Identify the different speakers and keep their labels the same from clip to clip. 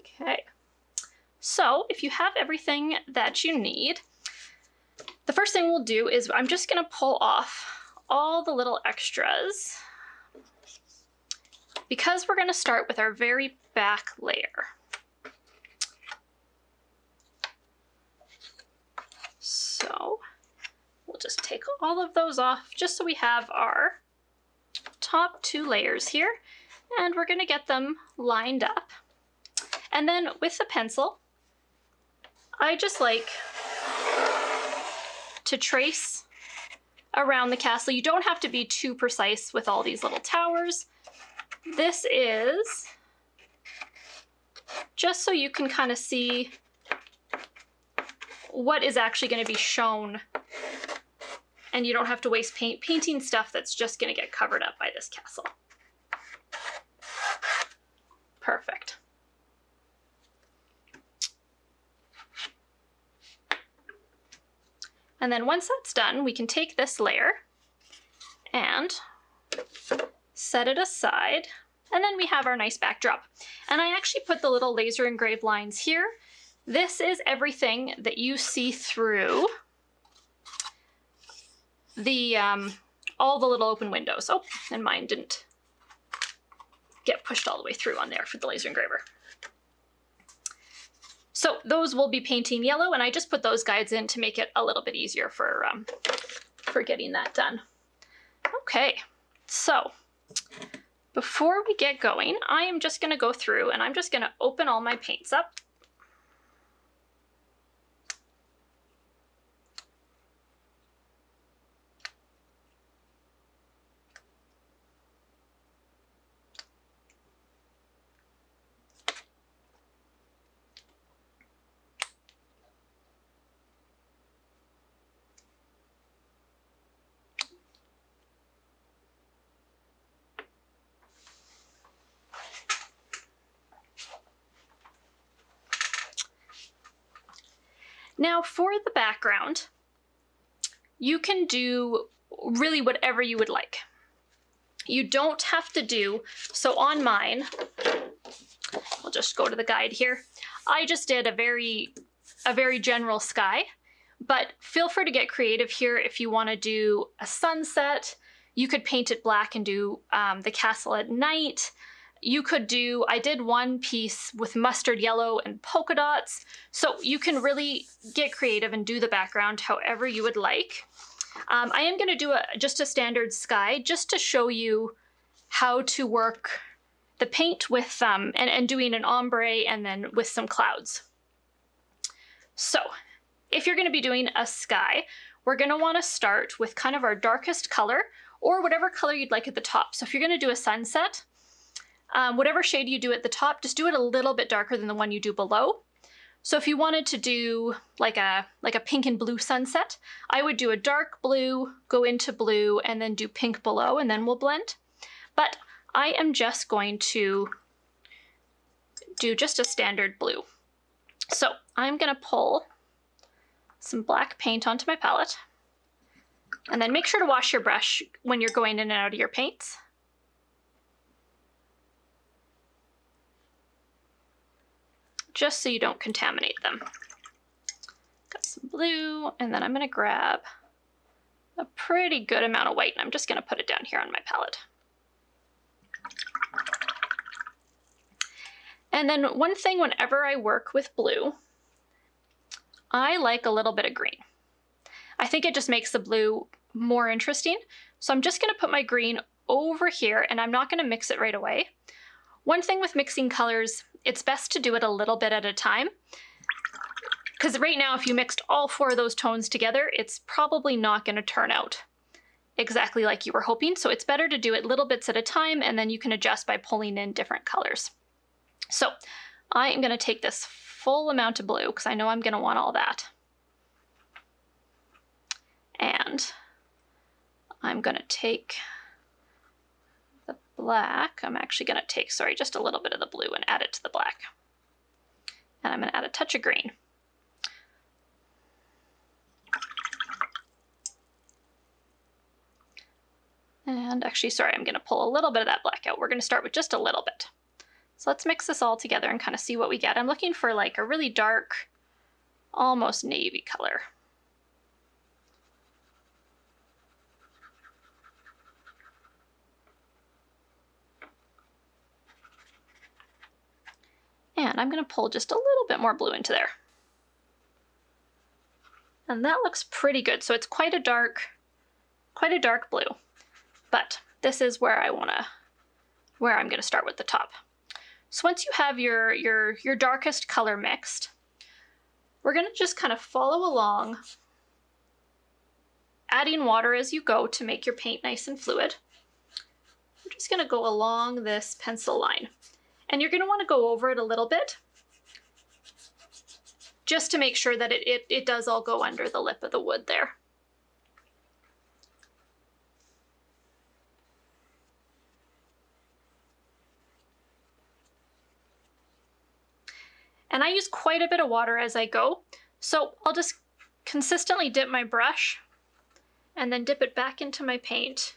Speaker 1: Okay, so if you have everything that you need, the first thing we'll do is I'm just going to pull off all the little extras because we're going to start with our very back layer. So we'll just take all of those off just so we have our top 2 layers here, and we're going to get them lined up. And then with the pencil, I just like to trace around the castle. You don't have to be too precise with all these little towers. This is just so you can kind of see what is actually going to be shown, and you don't have to waste paint painting stuff that's just going to get covered up by this castle. Perfect. And then once that's done, we can take this layer and set it aside, and then we have our nice backdrop. And I actually put the little laser engraved lines here. This is everything that you see through the all the little open windows. Oh, and mine didn't get pushed all the way through on there for the laser engraver. So those will be painting yellow, and I just put those guides in to make it a little bit easier for getting that done. Okay, so before we get going, I am just going to go through and I'm just going to open all my paints up. Now for the background, you can do really whatever you would like. You don't have to do, so on mine, we'll just go to the guide here. I just did a very general sky, but feel free to get creative here. If you want to do a sunset, you could paint it black and do the castle at night. You could do, I did one piece with mustard yellow and polka dots. So you can really get creative and do the background however you would like. I am going to do just a standard sky just to show you how to work the paint with and doing an ombre and then with some clouds. So if you're going to be doing a sky, we're going to want to start with kind of our darkest color or whatever color you'd like at the top. So if you're going to do a sunset, whatever shade you do at the top, just do it a little bit darker than the one you do below. So if you wanted to do like a pink and blue sunset, I would do a dark blue, go into blue, and then do pink below, and then we'll blend. But I am just going to do just a standard blue. So I'm going to pull some black paint onto my palette, and then make sure to wash your brush when you're going in and out of your paints. Just so you don't contaminate them. Got some blue, and then I'm going to grab a pretty good amount of white, and I'm just going to put it down here on my palette. And then one thing whenever I work with blue, I like a little bit of green. I think it just makes the blue more interesting. So I'm just going to put my green over here, and I'm not going to mix it right away. One thing with mixing colors, it's best to do it a little bit at a time, because right now if you mixed all 4 of those tones together, it's probably not going to turn out exactly like you were hoping. So it's better to do it little bits at a time, and then you can adjust by pulling in different colors. So I am going to take this full amount of blue because I know I'm going to want all that. And I'm going to take the black. I'm actually going to take, sorry, just a little bit of the blue and add it to the black. And I'm going to add a touch of green. And actually, sorry, I'm going to pull a little bit of that black out. We're going to start with just a little bit. So let's mix this all together and kind of see what we get. I'm looking for like a really dark, almost navy color. And I'm going to pull just a little bit more blue into there. And that looks pretty good. So it's quite a dark blue. But this is where I'm going to start with the top. So once you have your darkest color mixed, we're going to just kind of follow along, adding water as you go to make your paint nice and fluid. We're just going to go along this pencil line. And you're going to want to go over it a little bit, just to make sure that it does all go under the lip of the wood there. And I use quite a bit of water as I go, so I'll just consistently dip my brush and then dip it back into my paint.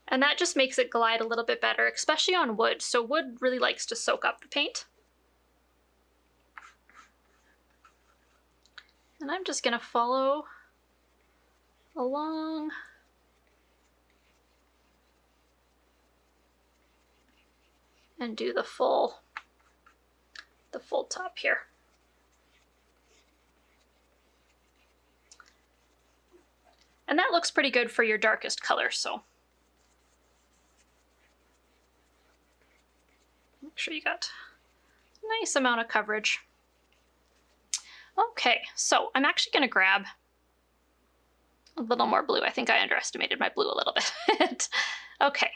Speaker 1: And that just makes it glide a little bit better, especially on wood. So wood really likes to soak up the paint. And I'm just going to follow along. And do the full top here. And that looks pretty good for your darkest color, so make sure you got a nice amount of coverage. Okay, so I'm actually going to grab a little more blue. I think I underestimated my blue a little bit. Okay,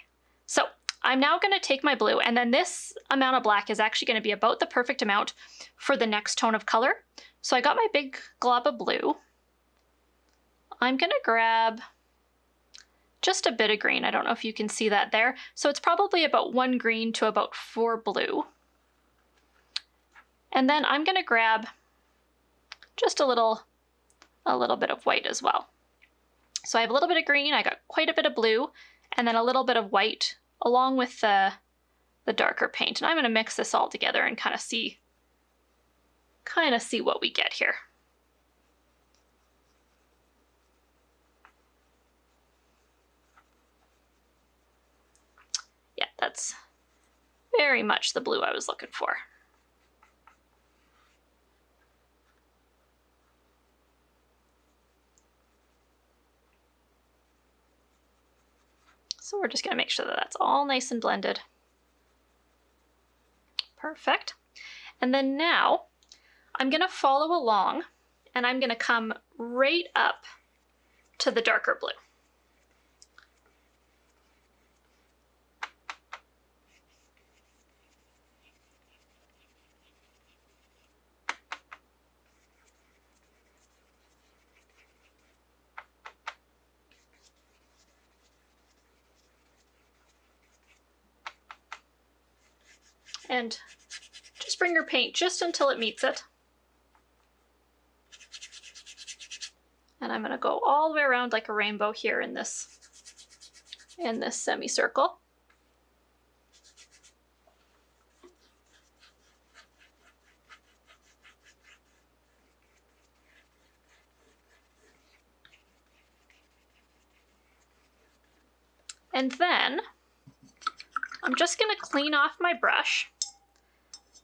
Speaker 1: so I'm now going to take my blue, and then this amount of black is actually going to be about the perfect amount for the next tone of color. So I got my big glob of blue. I'm going to grab just a bit of green. I don't know if you can see that there. So it's probably about 1 green to about 4 blue. And then I'm going to grab just a little bit of white as well. So I have a little bit of green, I got quite a bit of blue, and then a little bit of white along with the darker paint. And I'm going to mix this all together and kind of see what we get here. Yeah, that's very much the blue I was looking for. So we're just going to make sure that that's all nice and blended. Perfect. And then now I'm going to follow along and I'm going to come right up to the darker blue. And just bring your paint just until it meets it. And I'm going to go all the way around like a rainbow here in this semicircle. And then I'm just going to clean off my brush.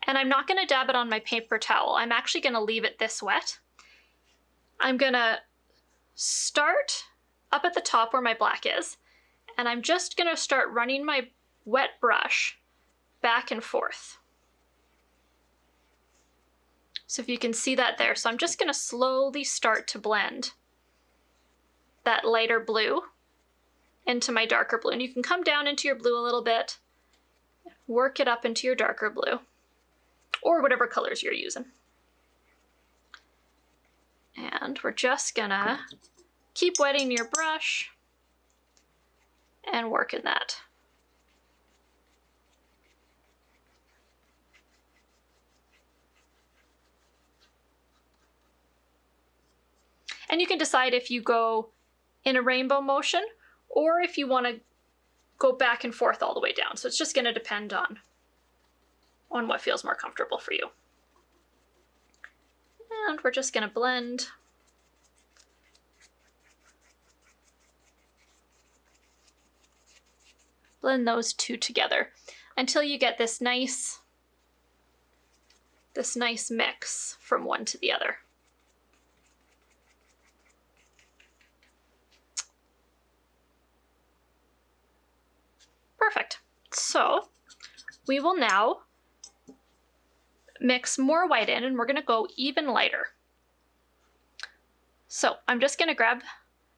Speaker 1: And I'm not going to dab it on my paper towel. I'm actually going to leave it this wet. I'm going to start up at the top where my black is, and I'm just going to start running my wet brush back and forth. So if you can see that there. So I'm just going to slowly start to blend that lighter blue into my darker blue. And you can come down into your blue a little bit, work it up into your darker blue, or whatever colors you're using. And we're just gonna keep wetting your brush and working that. And you can decide if you go in a rainbow motion or if you want to go back and forth all the way down. So it's just going to depend on on what feels more comfortable for you. And we're just going to blend those two together until you get this nice mix from one to the other. Perfect. So we will now mix more white in, and we're going to go even lighter. So I'm just going to grab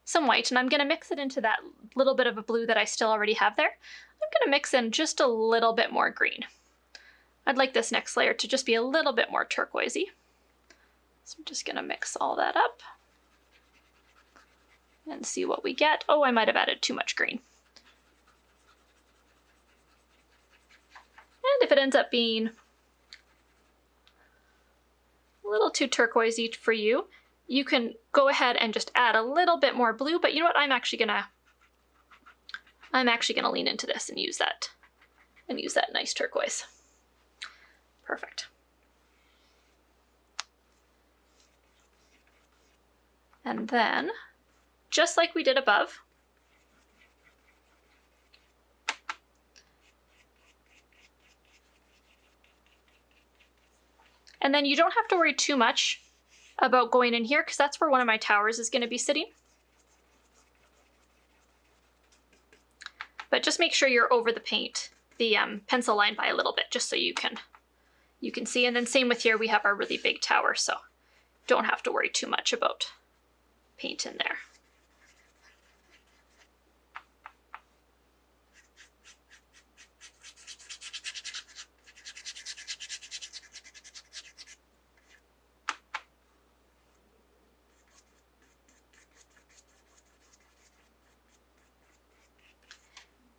Speaker 1: some white and I'm going to mix it into that little bit of a blue that I still already have there. I'm going to mix in just a little bit more green. I'd like this next layer to just be a little bit more turquoisey. So I'm just going to mix all that up and see what we get. Oh, I might have added too much green. And if it ends up being a little too turquoisey for you, you can go ahead and just add a little bit more blue, but you know what? I'm actually gonna lean into this and use that nice turquoise. Perfect. And then, just like we did above, and then you don't have to worry too much about going in here because that's where one of my towers is going to be sitting. But just make sure you're over the paint, the pencil line by a little bit, just so you can see. And then same with here, we have our really big tower, so don't have to worry too much about paint in there.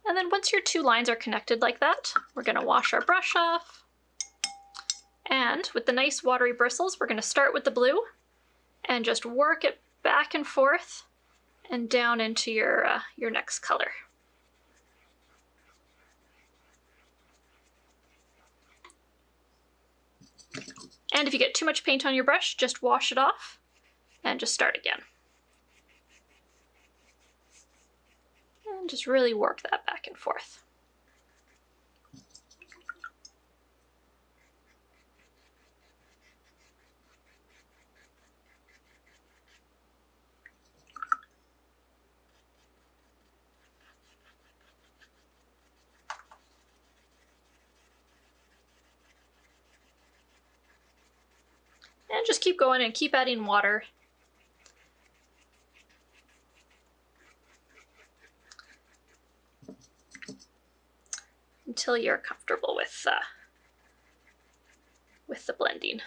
Speaker 1: And then once your two lines are connected like that, we're going to wash our brush off. And with the nice watery bristles, we're going to start with the blue and just work it back and forth and down into your next color. And if you get too much paint on your brush, just wash it off and just start again. And just really work that back and forth. And just keep going and keep adding water. Until you're comfortable with the blending.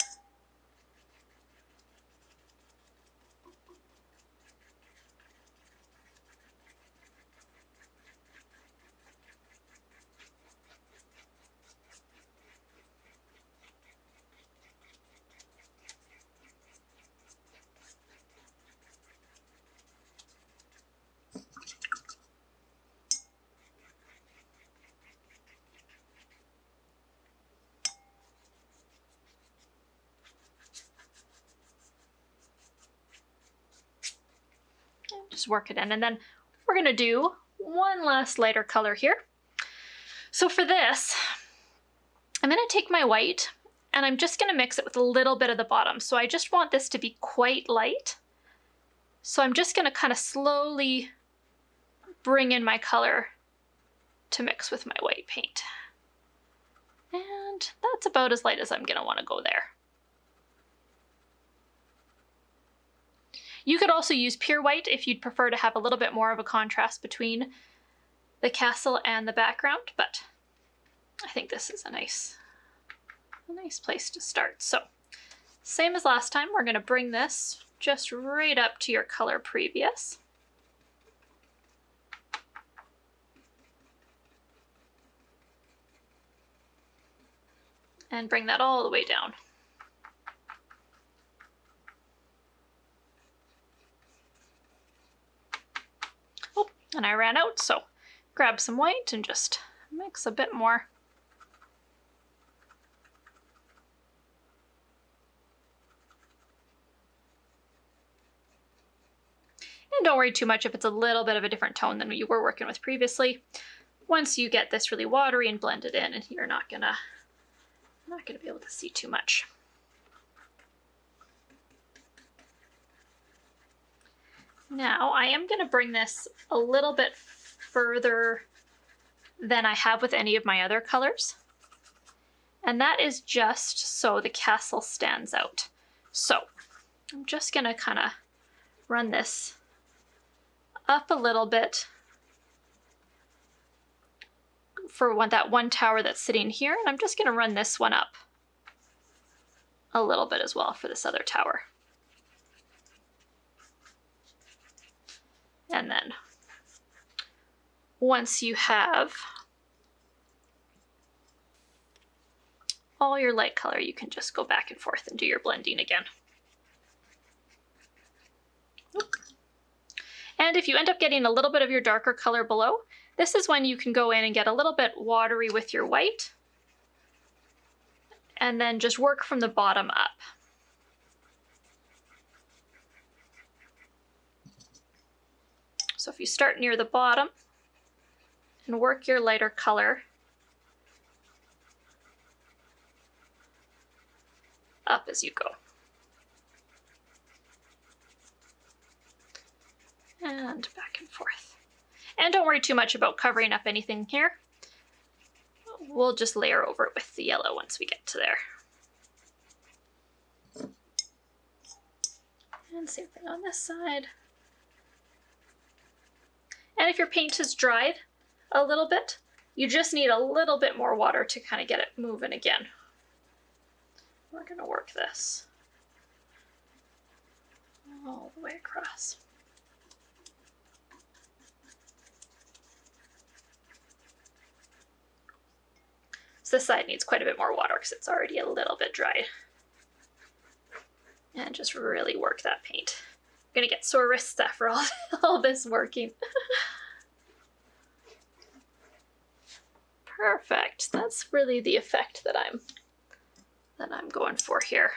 Speaker 1: Just work it in, and then we're going to do one last lighter color here. So for this, I'm going to take my white and I'm just going to mix it with a little bit of the bottom. So I just want this to be quite light. So I'm just going to kind of slowly bring in my color to mix with my white paint. And that's about as light as I'm going to want to go there. You could also use pure white if you'd prefer to have a little bit more of a contrast between the castle and the background, but I think this is a nice place to start. So, same as last time, we're going to bring this just right up to your color previous. And bring that all the way down. And I ran out, so grab some white and just mix a bit more. And don't worry too much if it's a little bit of a different tone than you were working with previously. Once you get this really watery and blend it in, and you're not gonna be able to see too much. Now I am gonna bring this a little bit further than I have with any of my other colors. And that is just so the castle stands out. So I'm just gonna kind of run this up a little bit for that one tower that's sitting here, and I'm just gonna run this one up a little bit as well for this other tower. And then once you have all your light color, you can just go back and forth and do your blending again. And if you end up getting a little bit of your darker color below, this is when you can go in and get a little bit watery with your white, and then just work from the bottom up. So if you start near the bottom and work your lighter color up as you go. And back and forth. And don't worry too much about covering up anything here. We'll just layer over it with the yellow once we get to there. And same thing on this side. And if your paint has dried a little bit, you just need a little bit more water to kind of get it moving again. We're going to work this all the way across. So this side needs quite a bit more water because it's already a little bit dry. And just really work that paint. I'm gonna get sore wrists after all this working. Perfect. That's really the effect that I'm going for here.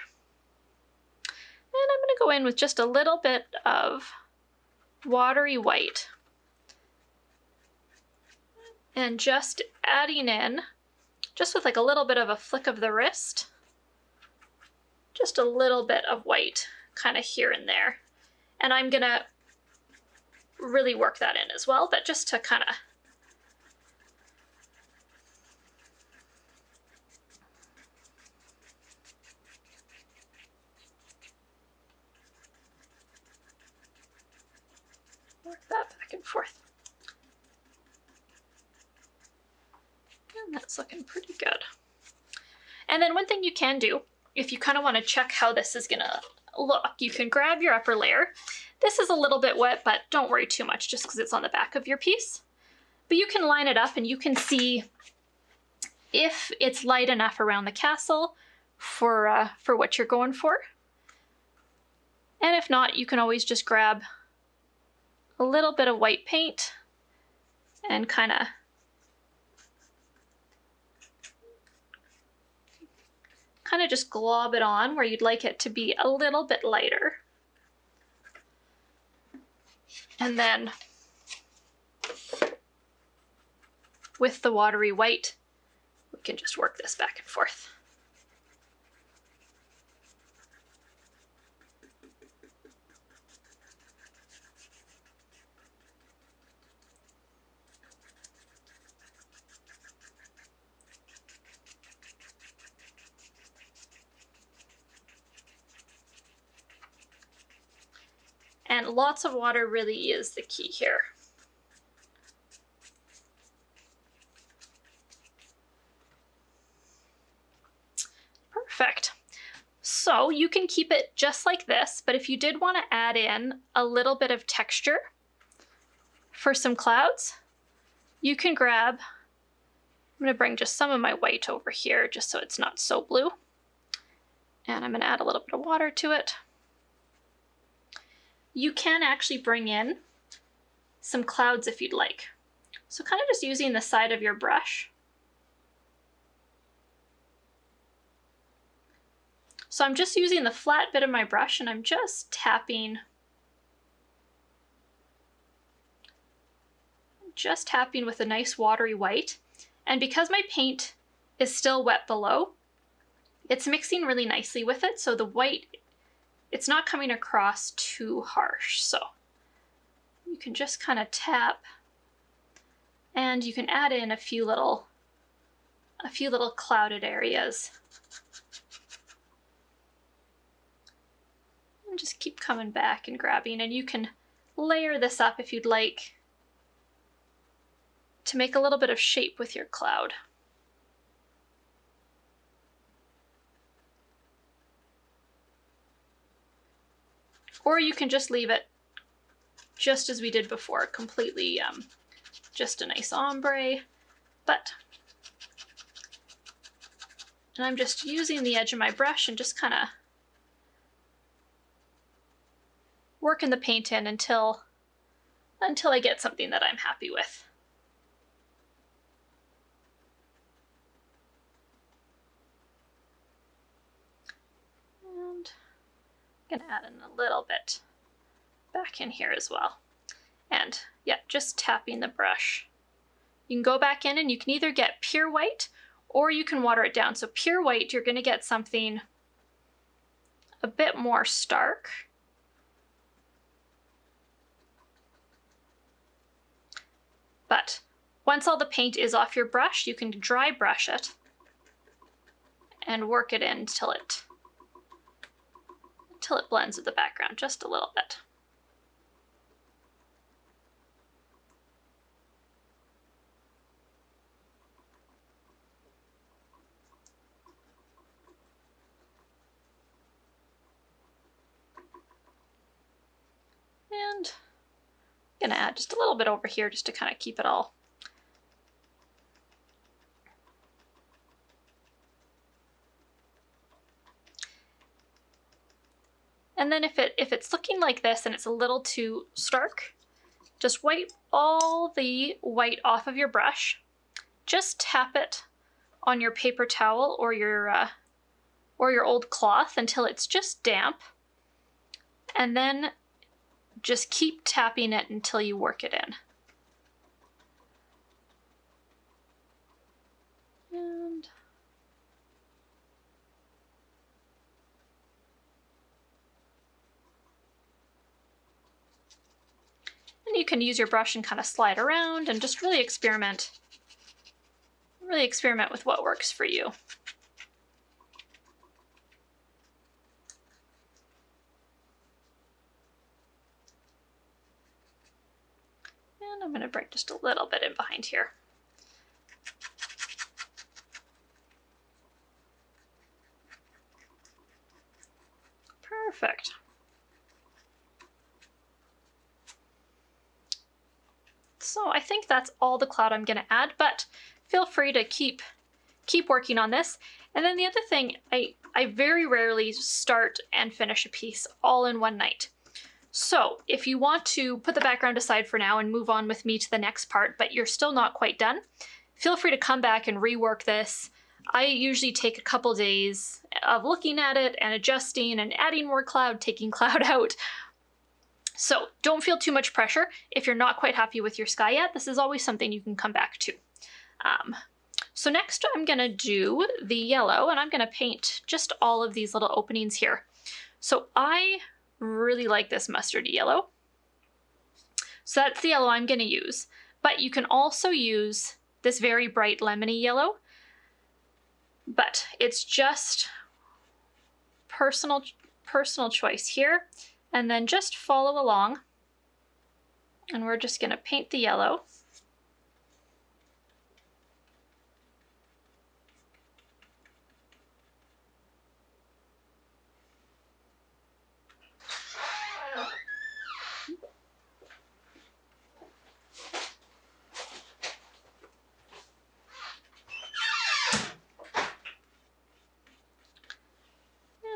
Speaker 1: And I'm gonna go in with just a little bit of watery white. And just adding in, just with like a little bit of a flick of the wrist, just a little bit of white kind of here and there. And I'm gonna really work that in as well, but just to kind of work that back and forth. And that's looking pretty good. And then one thing you can do, if you kind of want to check how this is gonna look, you can grab your upper layer. This is a little bit wet, but don't worry too much just because it's on the back of your piece. But you can line it up and you can see if it's light enough around the castle for what you're going for. And if not, you can always just grab a little bit of white paint and kind of just glob it on where you'd like it to be a little bit lighter. And then with the watery white, we can just work this back and forth. And lots of water really is the key here. Perfect. So you can keep it just like this, but if you did want to add in a little bit of texture for some clouds, you can grab, I'm going to bring just some of my white over here just so it's not so blue. And I'm going to add a little bit of water to it. You can actually bring in some clouds if you'd like. So kind of just using the side of your brush. So I'm just using the flat bit of my brush and I'm just tapping just tapping with a nice watery white. And because my paint is still wet below, it's mixing really nicely with it, so the white, it's not coming across too harsh. So you can just kind of tap, and you can add in a few little clouded areas. And just keep coming back and grabbing, and you can layer this up if you'd like to make a little bit of shape with your cloud. Or you can just leave it just as we did before, completely just a nice ombre. And I'm just using the edge of my brush and just kind of working the paint in until I get something that I'm happy with. And I'm gonna add in a little bit back in here as well. And yeah, just tapping the brush. You can go back in and you can either get pure white or you can water it down. So pure white, you're gonna get something a bit more stark. But once all the paint is off your brush, you can dry brush it and work it in until it blends with the background just a little bit. And I'm gonna add just a little bit over here just to kind of keep it all. And then if it's looking like this and it's a little too stark, just wipe all the white off of your brush. Just tap it on your paper towel or your old cloth until it's just damp. And then just keep tapping it until you work it in. And you can use your brush and kind of slide around and just really experiment with what works for you. And I'm going to bring just a little bit in behind here. Perfect. So I think that's all the cloud I'm going to add, but feel free to keep working on this. And then the other thing, I very rarely start and finish a piece all in one night. So if you want to put the background aside for now and move on with me to the next part, but you're still not quite done, feel free to come back and rework this. I usually take a couple days of looking at it and adjusting and adding more cloud, taking cloud out. So don't feel too much pressure. If you're not quite happy with your sky yet, this is always something you can come back to. So next I'm gonna do the yellow, and I'm gonna paint just all of these little openings here. So I really like this mustardy yellow. So that's the yellow I'm gonna use. But you can also use this very bright lemony yellow, but it's just personal choice here. And then just follow along, and we're just gonna paint the yellow.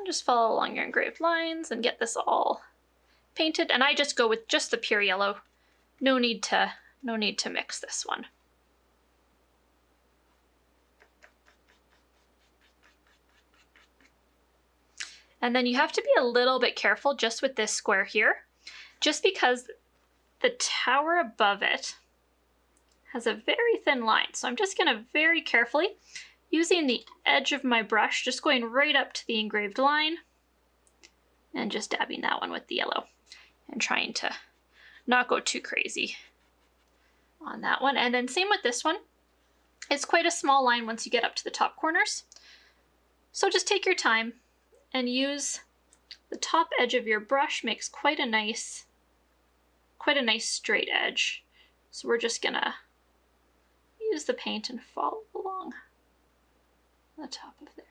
Speaker 1: Just follow along your engraved lines and get this all painted. And I just go with just the pure yellow. No need to mix this one. And then you have to be a little bit careful just with this square here, just because the tower above it has a very thin line. So I'm just gonna very carefully, using the edge of my brush, just going right up to the engraved line and just dabbing that one with the yellow and trying to not go too crazy on that one. And then same with this one. It's quite a small line once you get up to the top corners. So just take your time and use the top edge of your brush. Makes quite a nice straight edge. So we're just gonna use the paint and follow along the top of there.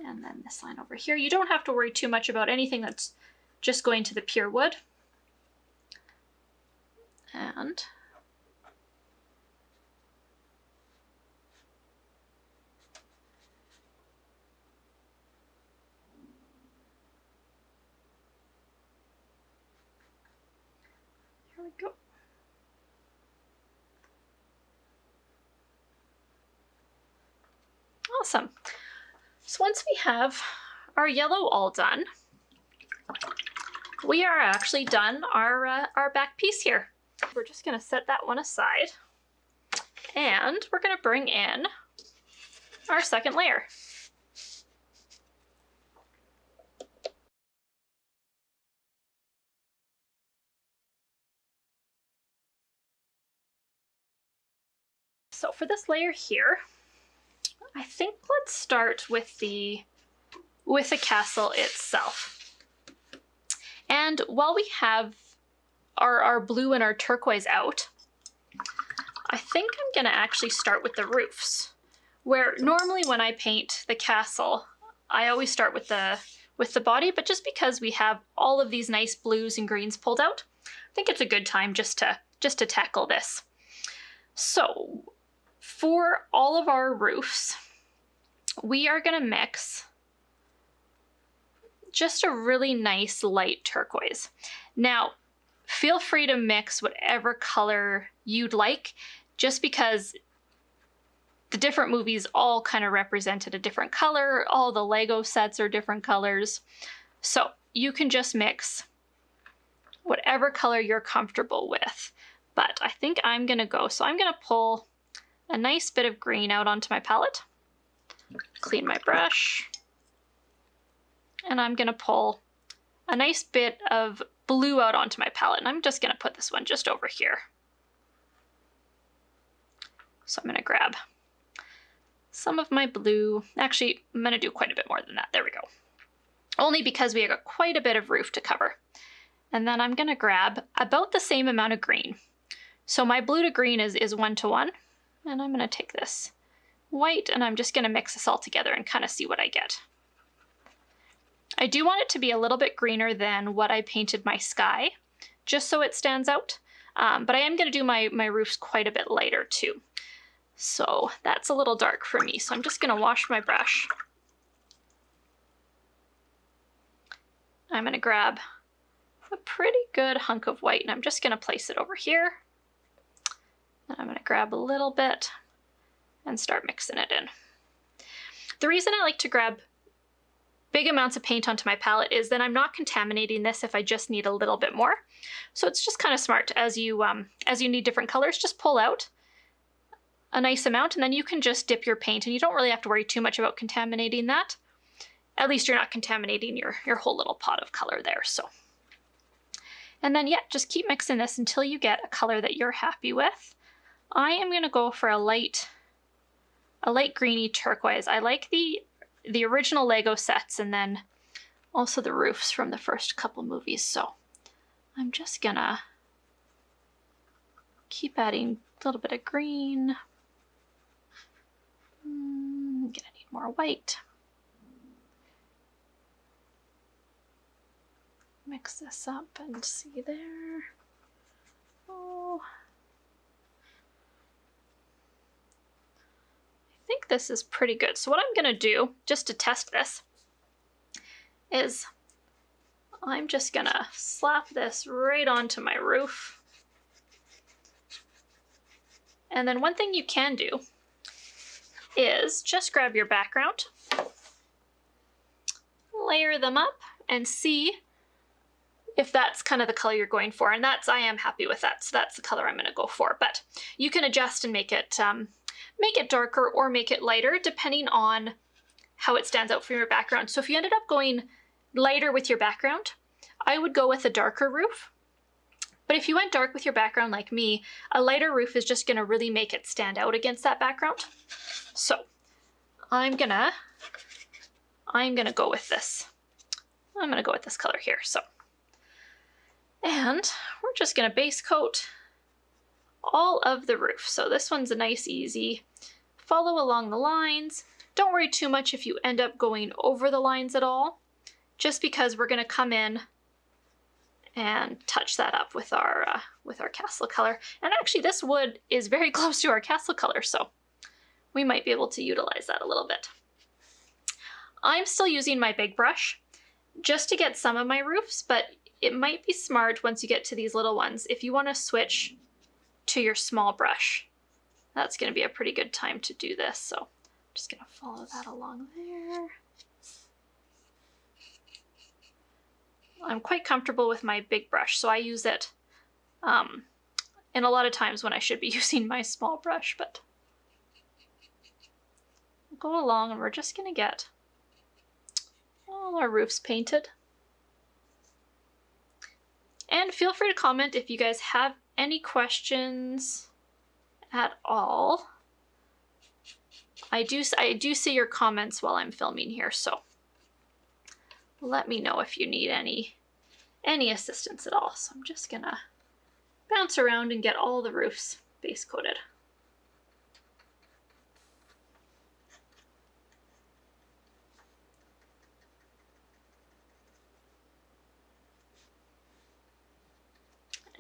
Speaker 1: And then this line over here. You don't have to worry too much about anything that's just going to the pure wood. And here we go. Awesome. So once we have our yellow all done, we are actually done our back piece here. We're just gonna set that one aside and we're gonna bring in our second layer. So for this layer here, I think let's start with the castle itself. And while we have our blue and our turquoise out, I think I'm gonna actually start with the roofs, where normally when I paint the castle, I always start with the body, but just because we have all of these nice blues and greens pulled out, I think it's a good time just to tackle this. So for all of our roofs, we are gonna mix just a really nice light turquoise. Now, feel free to mix whatever color you'd like, just because the different movies all kind of represented a different color. All the Lego sets are different colors. So you can just mix whatever color you're comfortable with. But I think I'm gonna go, so I'm gonna pull a nice bit of green out onto my palette, clean my brush, and I'm gonna pull a nice bit of blue out onto my palette, and I'm just gonna put this one just over here. So I'm gonna grab some of my blue. Actually, I'm gonna do quite a bit more than that. There we go. Only because we have quite a bit of roof to cover. And then I'm gonna grab about the same amount of green. So my blue to green is 1:1. And I'm gonna take this white and I'm just gonna mix this all together and kind of see what I get. I do want it to be a little bit greener than what I painted my sky, just so it stands out. But I am gonna do my roofs quite a bit lighter too. So that's a little dark for me. So I'm just gonna wash my brush. I'm gonna grab a pretty good hunk of white and I'm just gonna place it over here. And I'm gonna grab a little bit and start mixing it in. The reason I like to grab big amounts of paint onto my palette is then I'm not contaminating this if I just need a little bit more. So it's just kind of smart as you need different colors, just pull out a nice amount and then you can just dip your paint and you don't really have to worry too much about contaminating that. At least you're not contaminating your whole little pot of color there. So, and then yeah, just keep mixing this until you get a color that you're happy with. I am gonna go for a light greeny turquoise. I like the original Lego sets and then also the roofs from the first couple movies. So I'm just gonna keep adding a little bit of green. I'm gonna need more white. Mix this up and see there. Oh. I think this is pretty good. So what I'm gonna do, just to test this, is I'm just gonna slap this right onto my roof. And then one thing you can do is just grab your background, layer them up, and see if that's kind of the color you're going for. And I am happy with that, so that's the color I'm going to go for. But you can adjust and make it darker or make it lighter depending on how it stands out from your background. So if you ended up going lighter with your background, I would go with a darker roof. But if you went dark with your background like me, a lighter roof is just gonna really make it stand out against that background. So I'm gonna go with this. I'm gonna go with this color here, so. And we're just gonna base coat all of the roof. So this one's a nice, easy, follow along the lines. Don't worry too much if you end up going over the lines at all, just because we're gonna come in and touch that up with our castle color. And actually this wood is very close to our castle color, so we might be able to utilize that a little bit. I'm still using my big brush just to get some of my roofs, but it might be smart once you get to these little ones, if you want to switch to your small brush. That's going to be a pretty good time to do this, so I'm just going to follow that along there. I'm quite comfortable with my big brush, so I use it in a lot of times when I should be using my small brush, but we'll go along and we're just gonna get all our roofs painted. And feel free to comment if you guys have any questions at all. I do see your comments while I'm filming here, so let me know if you need any assistance at all. So I'm just gonna bounce around and get all the roofs base coated.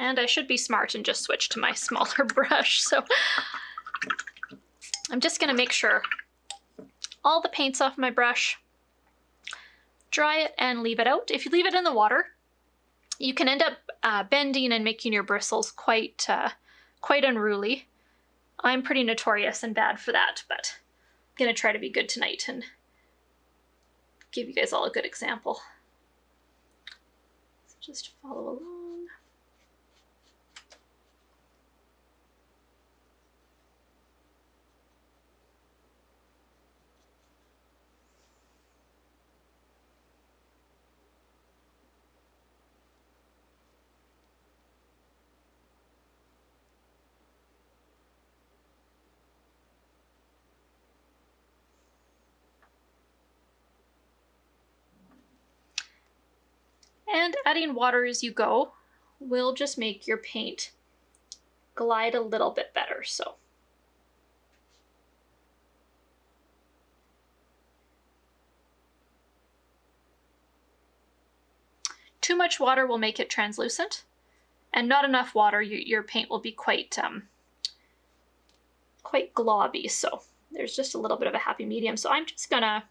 Speaker 1: And I should be smart and just switch to my smaller brush. So I'm just gonna make sure all the paint's off my brush, dry it and leave it out. If you leave it in the water, you can end up bending and making your bristles quite unruly. I'm pretty notorious and bad for that, but I'm gonna try to be good tonight and give you guys all a good example. So just follow along. And adding water as you go will just make your paint glide a little bit better. So too much water will make it translucent, and not enough water, your paint will be quite globby. So there's just a little bit of a happy medium. So I'm just gonna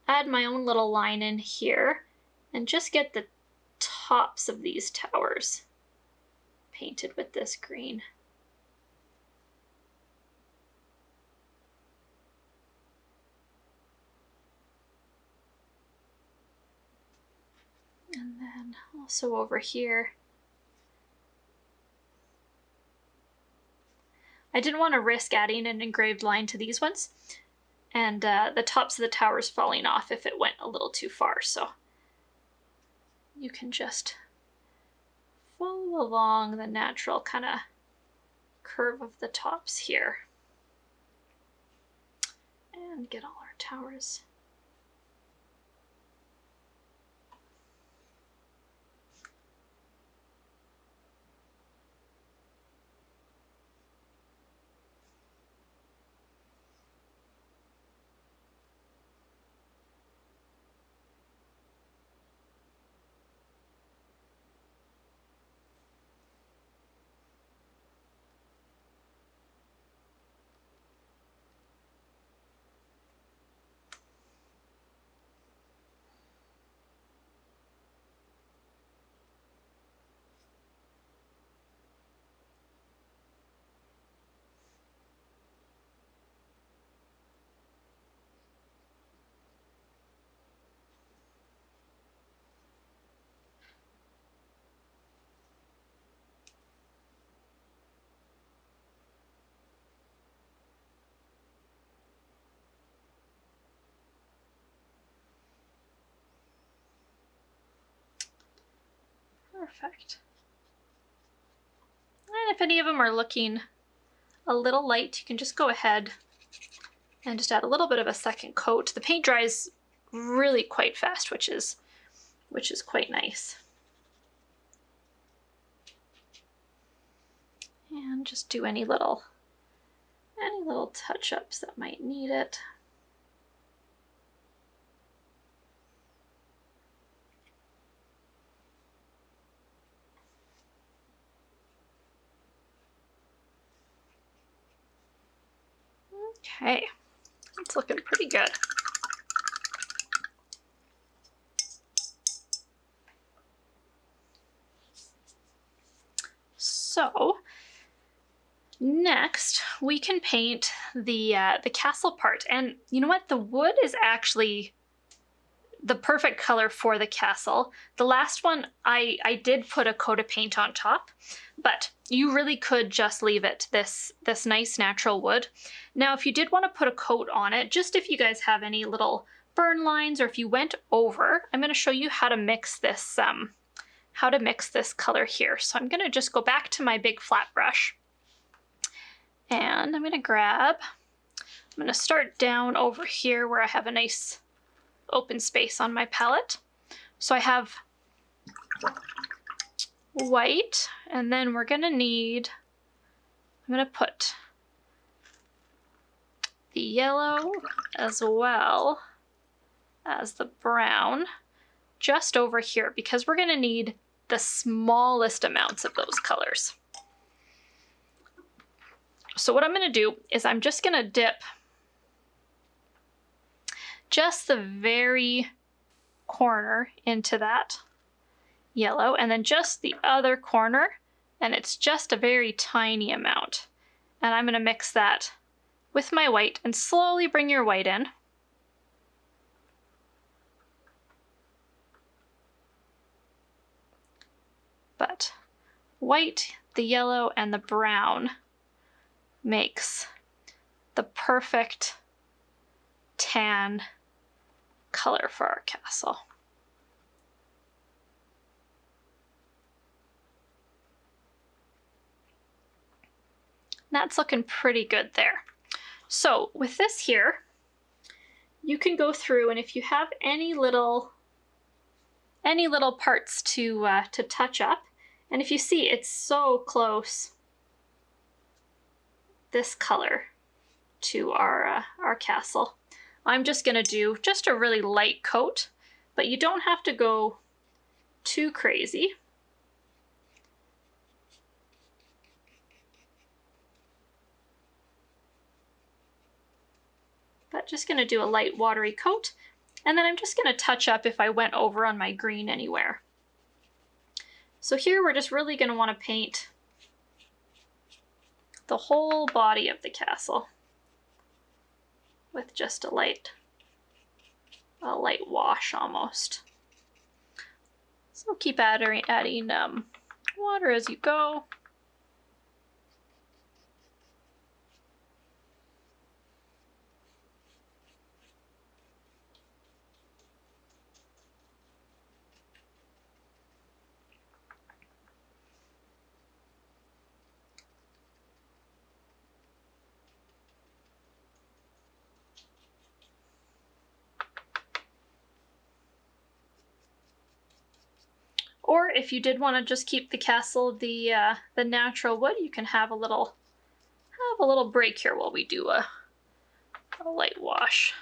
Speaker 1: add my own little line in here and just get the tops of these towers painted with this green. And then also over here, I didn't want to risk adding an engraved line to these ones and the tops of the towers falling off if it went a little too far. So you can just follow along the natural kind of curve of the tops here and get all our towers. Perfect. And if any of them are looking a little light, you can just go ahead and just add a little bit of a second coat. The paint dries really quite fast, which is quite nice. And just do any little touch-ups that might need it. Okay, it's looking pretty good. So next we can paint the castle part, and you know what? The wood is actually the perfect color for the castle. The last one I did put a coat of paint on top, but you really could just leave it this nice natural wood. Now, if you did want to put a coat on it, just if you guys have any little burn lines or if you went over, I'm going to show you how to mix this color here. So I'm going to just go back to my big flat brush, and I'm going to start down over here where I have a nice open space on my palette. So I have white, and then we're gonna need, I'm gonna put the yellow as well as the brown just over here, because we're gonna need the smallest amounts of those colors. So what I'm gonna do is I'm just gonna dip just the very corner into that yellow, and then just the other corner, and it's just a very tiny amount. And I'm going to mix that with my white, and slowly bring your white in. But white, the yellow, and the brown makes the perfect tan color for our castle. That's looking pretty good there. So with this here, you can go through, and if you have any little parts to touch up, and if you see, it's so close, this color, to our castle. I'm just gonna do just a really light coat, but you don't have to go too crazy. But just gonna do a light watery coat, and then I'm just gonna touch up if I went over on my green anywhere. So here we're just really gonna wanna paint the whole body of the castle with just a light wash almost. So keep adding water as you go. Or if you did want to just keep the castle the natural wood, you can have a little break here while we do a light wash.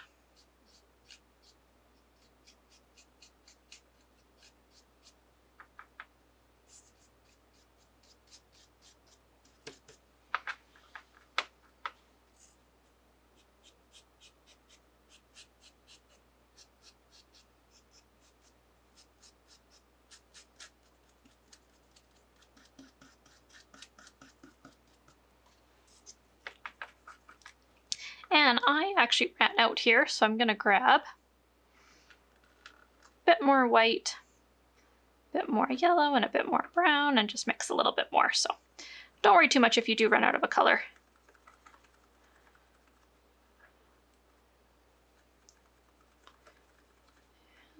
Speaker 1: And I actually ran out here, so I'm gonna grab a bit more white, a bit more yellow, and a bit more brown, and just mix a little bit more. So don't worry too much if you do run out of a color.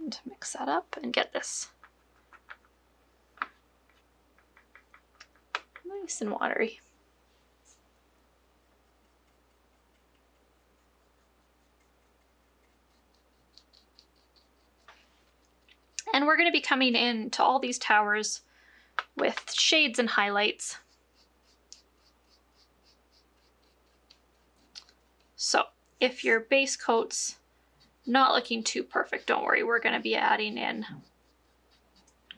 Speaker 1: And mix that up and get this Nice and watery. And we're going to be coming in to all these towers with shades and highlights. So if your base coat's not looking too perfect, don't worry, we're going to be adding in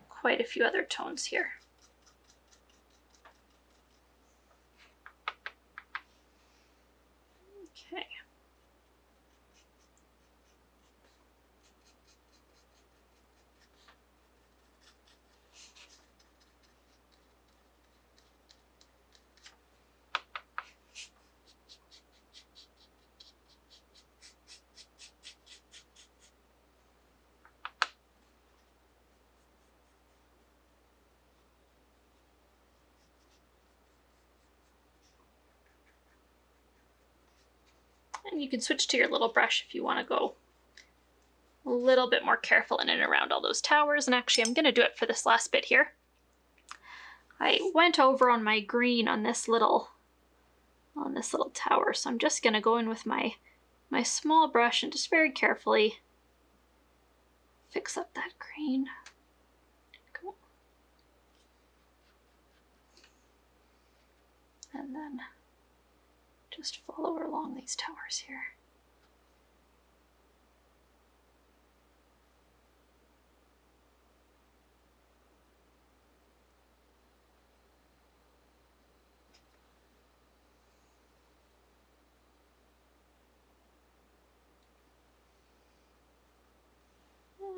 Speaker 1: quite a few other tones here. Okay. And you can switch to your little brush if you want to go a little bit more careful in and around all those towers. And actually, I'm going to do it for this last bit here. I went over on my green on this little tower, so I'm just going to go in with my small brush and just very carefully fix up that green. Cool. And then just follow along these towers here.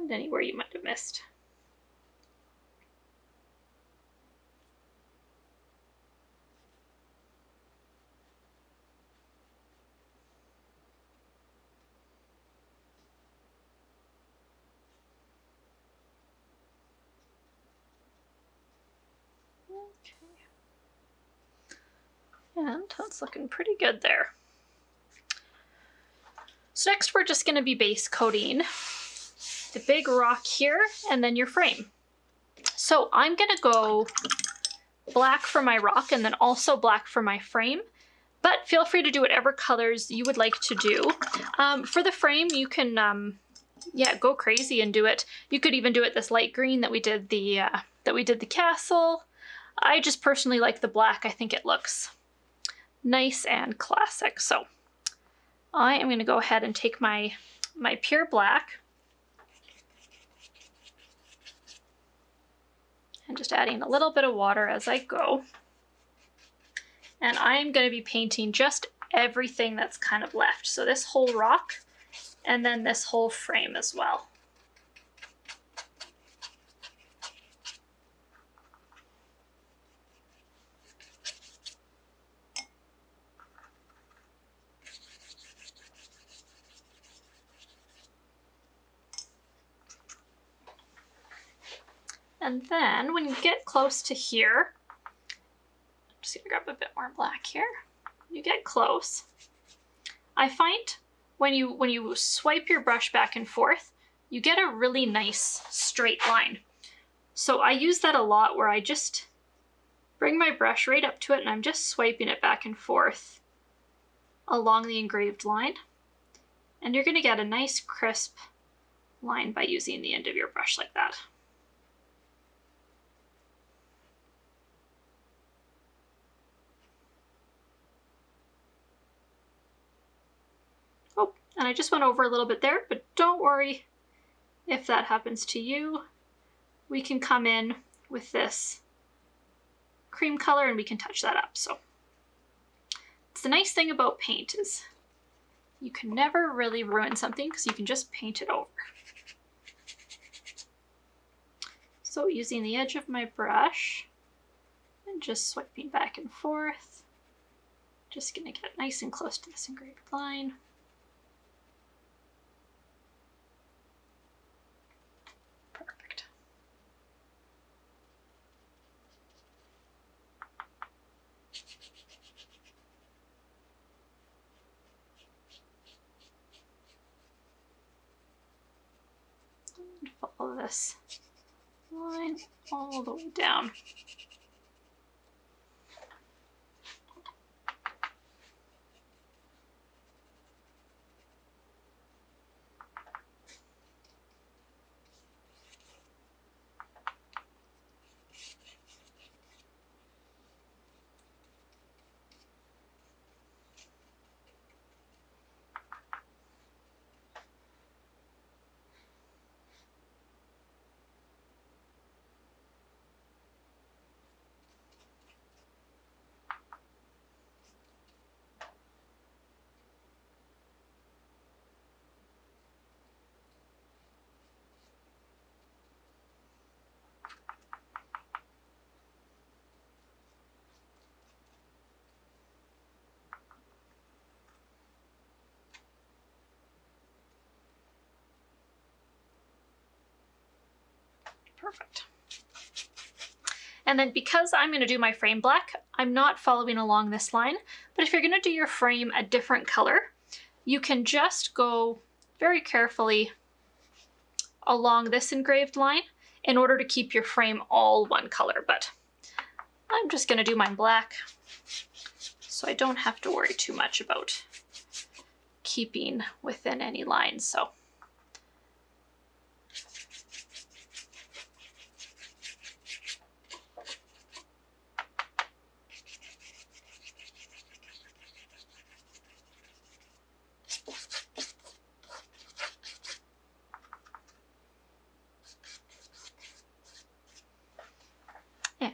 Speaker 1: And anywhere you might have missed. Okay. And that's looking pretty good there. So next we're just going to be base coating the big rock here and then your frame. So I'm going to go black for my rock and then also black for my frame, but feel free to do whatever colors you would like to do. For the frame, you can yeah, go crazy and do it. You could even do it this light green that we did the castle. I just personally like the black. I think it looks nice and classic. So I am going to go ahead and take my pure black and just adding a little bit of water as I go. And I'm going to be painting just everything that's kind of left. So this whole rock and then this whole frame as well. And then when you get close to here, I'm just gonna grab a bit more black here. You get close. I find when you swipe your brush back and forth, you get a really nice straight line. So I use that a lot where I just bring my brush right up to it and I'm just swiping it back and forth along the engraved line. And you're gonna get a nice crisp line by using the end of your brush like that. Oh, and I just went over a little bit there, but don't worry if that happens to you. We can come in with this cream color and we can touch that up. So it's the nice thing about paint is you can never really ruin something because you can just paint it over. So using the edge of my brush and just swiping back and forth, just gonna get nice and close to this engraved line. Perfect. And follow this line all the way down. Perfect. And then because I'm going to do my frame black, I'm not following along this line, but if you're going to do your frame a different color, you can just go very carefully along this engraved line in order to keep your frame all one color. But I'm just going to do mine black, so I don't have to worry too much about keeping within any lines. So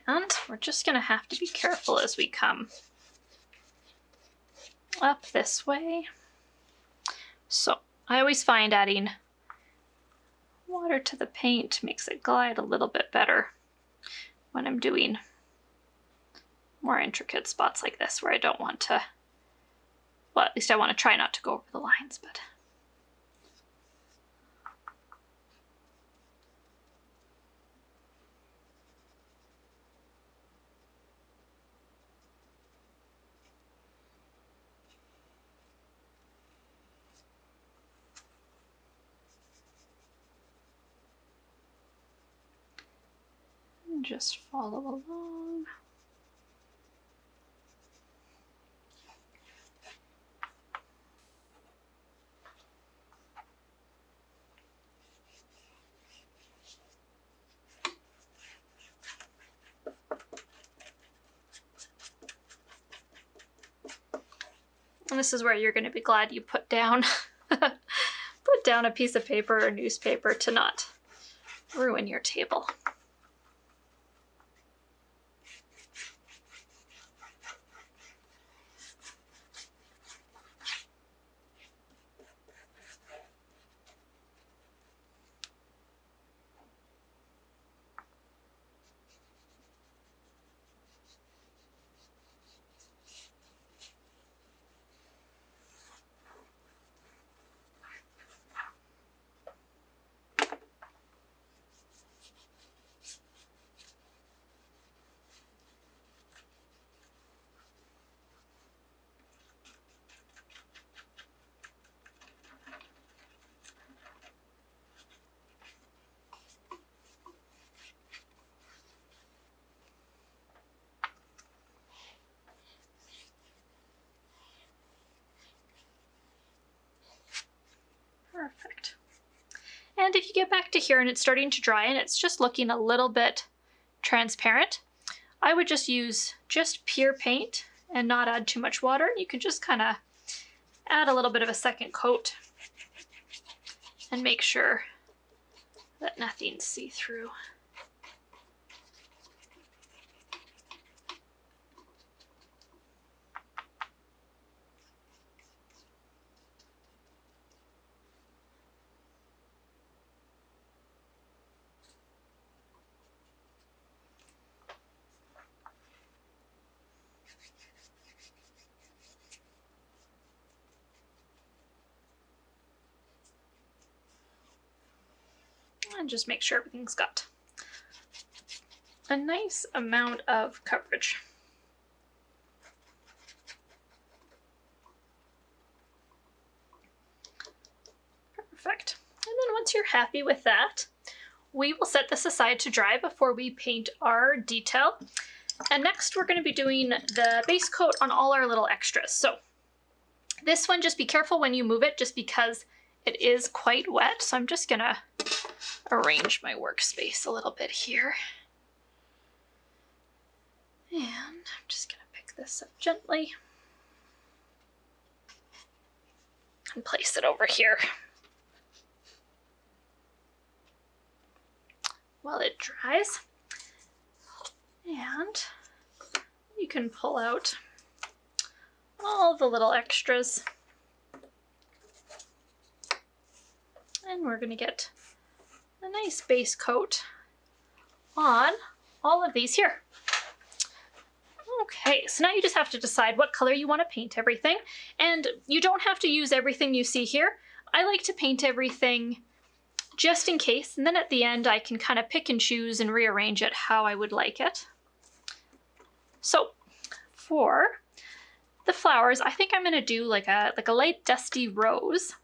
Speaker 1: and we're just going to have to be careful as we come up this way. So I always find adding water to the paint makes it glide a little bit better when I'm doing more intricate spots like this where I don't want to, well, at least I want to try not to go over the lines, but just follow along. And this is where you're going to be glad you put down a piece of paper or newspaper to not ruin your table. Perfect. And if you get back to here and it's starting to dry and it's just looking a little bit transparent, I would just use just pure paint and not add too much water. You can just kind of add a little bit of a second coat and make sure that nothing's see-through. And just make sure everything's got a nice amount of coverage. Perfect. And then once you're happy with that, we will set this aside to dry before we paint our detail. And next we're going to be doing the base coat on all our little extras. So this one, just be careful when you move it just because it is quite wet. So I'm just going to arrange my workspace a little bit here. And I'm just going to pick this up gently and place it over here. While it dries. And you can pull out all the little extras. And we're going to get a nice base coat on all of these here. Okay, so now you just have to decide what color you want to paint everything. And you don't have to use everything you see here. I like to paint everything just in case. And then at the end, I can kind of pick and choose and rearrange it how I would like it. So for the flowers, I think I'm going to do like a light dusty rose.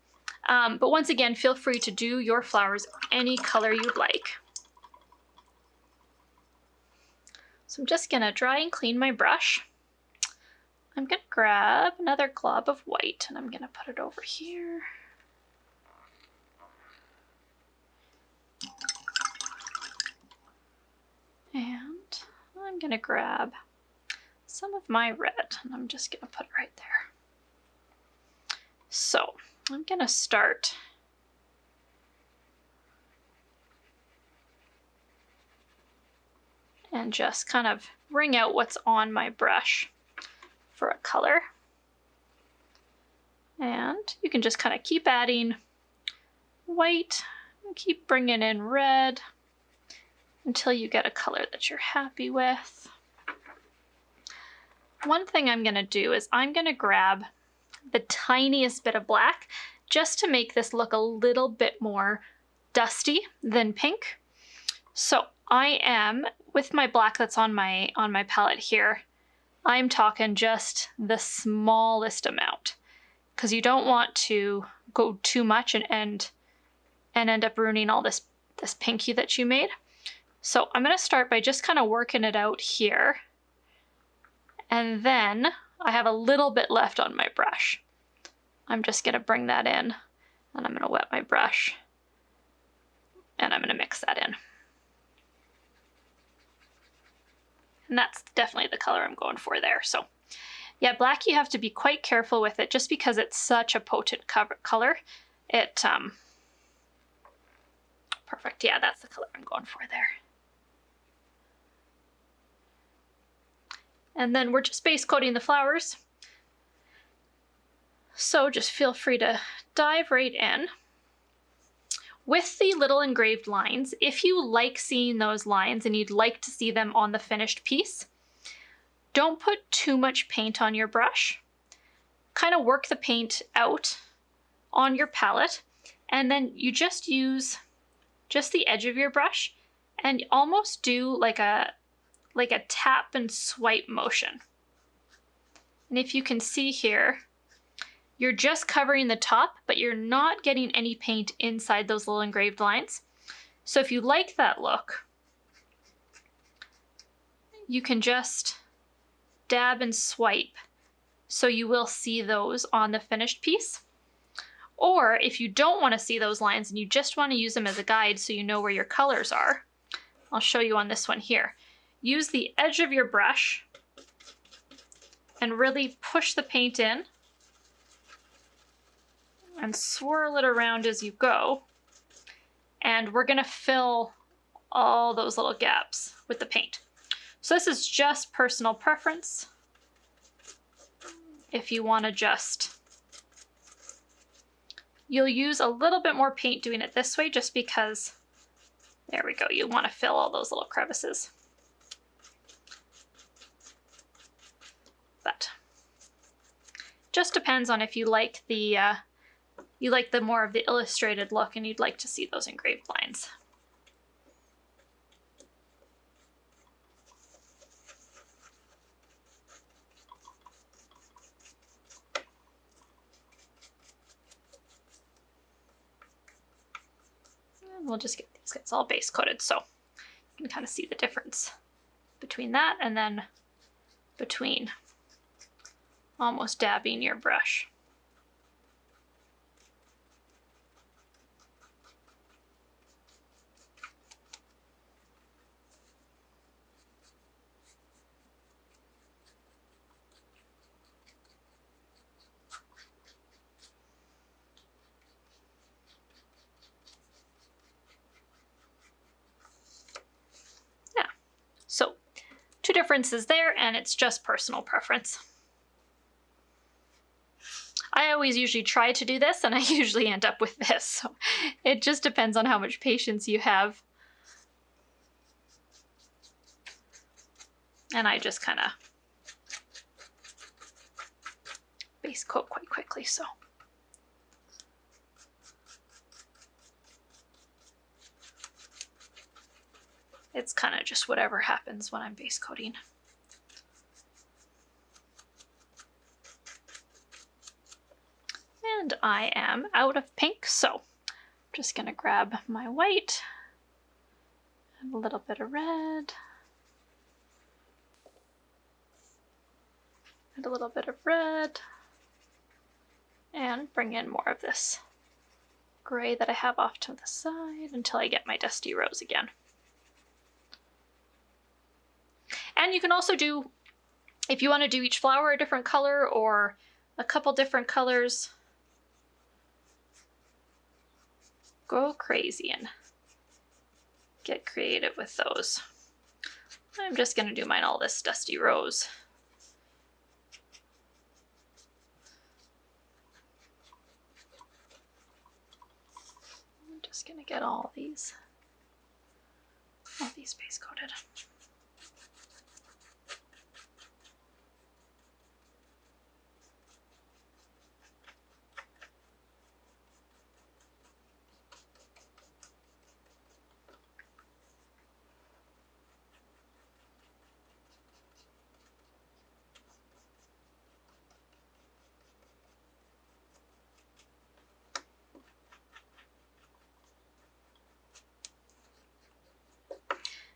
Speaker 1: But once again, feel free to do your flowers any color you'd like. So I'm just going to dry and clean my brush. I'm going to grab another glob of white and I'm going to put it over here. And I'm going to grab some of my red and I'm just going to put it right there. So I'm going to start and just kind of wring out what's on my brush for a color. And you can just kind of keep adding white and keep bringing in red until you get a color that you're happy with. One thing I'm going to do is I'm going to grab the tiniest bit of black just to make this look a little bit more dusty than pink. So I am, with my black that's on my palette here, I'm talking just the smallest amount because you don't want to go too much and end up ruining all this pinky that you made. So I'm going to start by just kind of working it out here. And then I have a little bit left on my brush. I'm just going to bring that in and I'm going to wet my brush and I'm going to mix that in. And that's definitely the color I'm going for there. So yeah, black, you have to be quite careful with it just because it's such a potent color. Perfect. Yeah, that's the color I'm going for there. And then we're just base coating the flowers. So just feel free to dive right in. With the little engraved lines, if you like seeing those lines and you'd like to see them on the finished piece, don't put too much paint on your brush. Kind of work the paint out on your palette, and then you just use just the edge of your brush and almost do like a tap and swipe motion. And if you can see here, you're just covering the top, but you're not getting any paint inside those little engraved lines. So if you like that look, you can just dab and swipe so you will see those on the finished piece. Or if you don't want to see those lines and you just want to use them as a guide so you know where your colors are, I'll show you on this one here. Use the edge of your brush and really push the paint in and swirl it around as you go. And we're going to fill all those little gaps with the paint. So this is just personal preference. If you want to you'll use a little bit more paint doing it this way just because, there we go, you want to fill all those little crevices. But just depends on if you like the more of the illustrated look and you'd like to see those engraved lines. And we'll just get these guys all base coated so you can kind of see the difference between that and then between almost dabbing your brush. Yeah, so two differences there, and it's just personal preference. I always usually try to do this and I usually end up with this, so it just depends on how much patience you have. And I just kind of base coat quite quickly, so. It's kind of just whatever happens when I'm base coating. And I am out of pink, so I'm just gonna grab my white and a little bit of red and a little bit of red and bring in more of this gray that I have off to the side until I get my dusty rose again. And you can also do, if you want to do each flower a different color or a couple different colors, go crazy and get creative with those. I'm just going to do mine all this dusty rose. I'm just going to get all these base coated.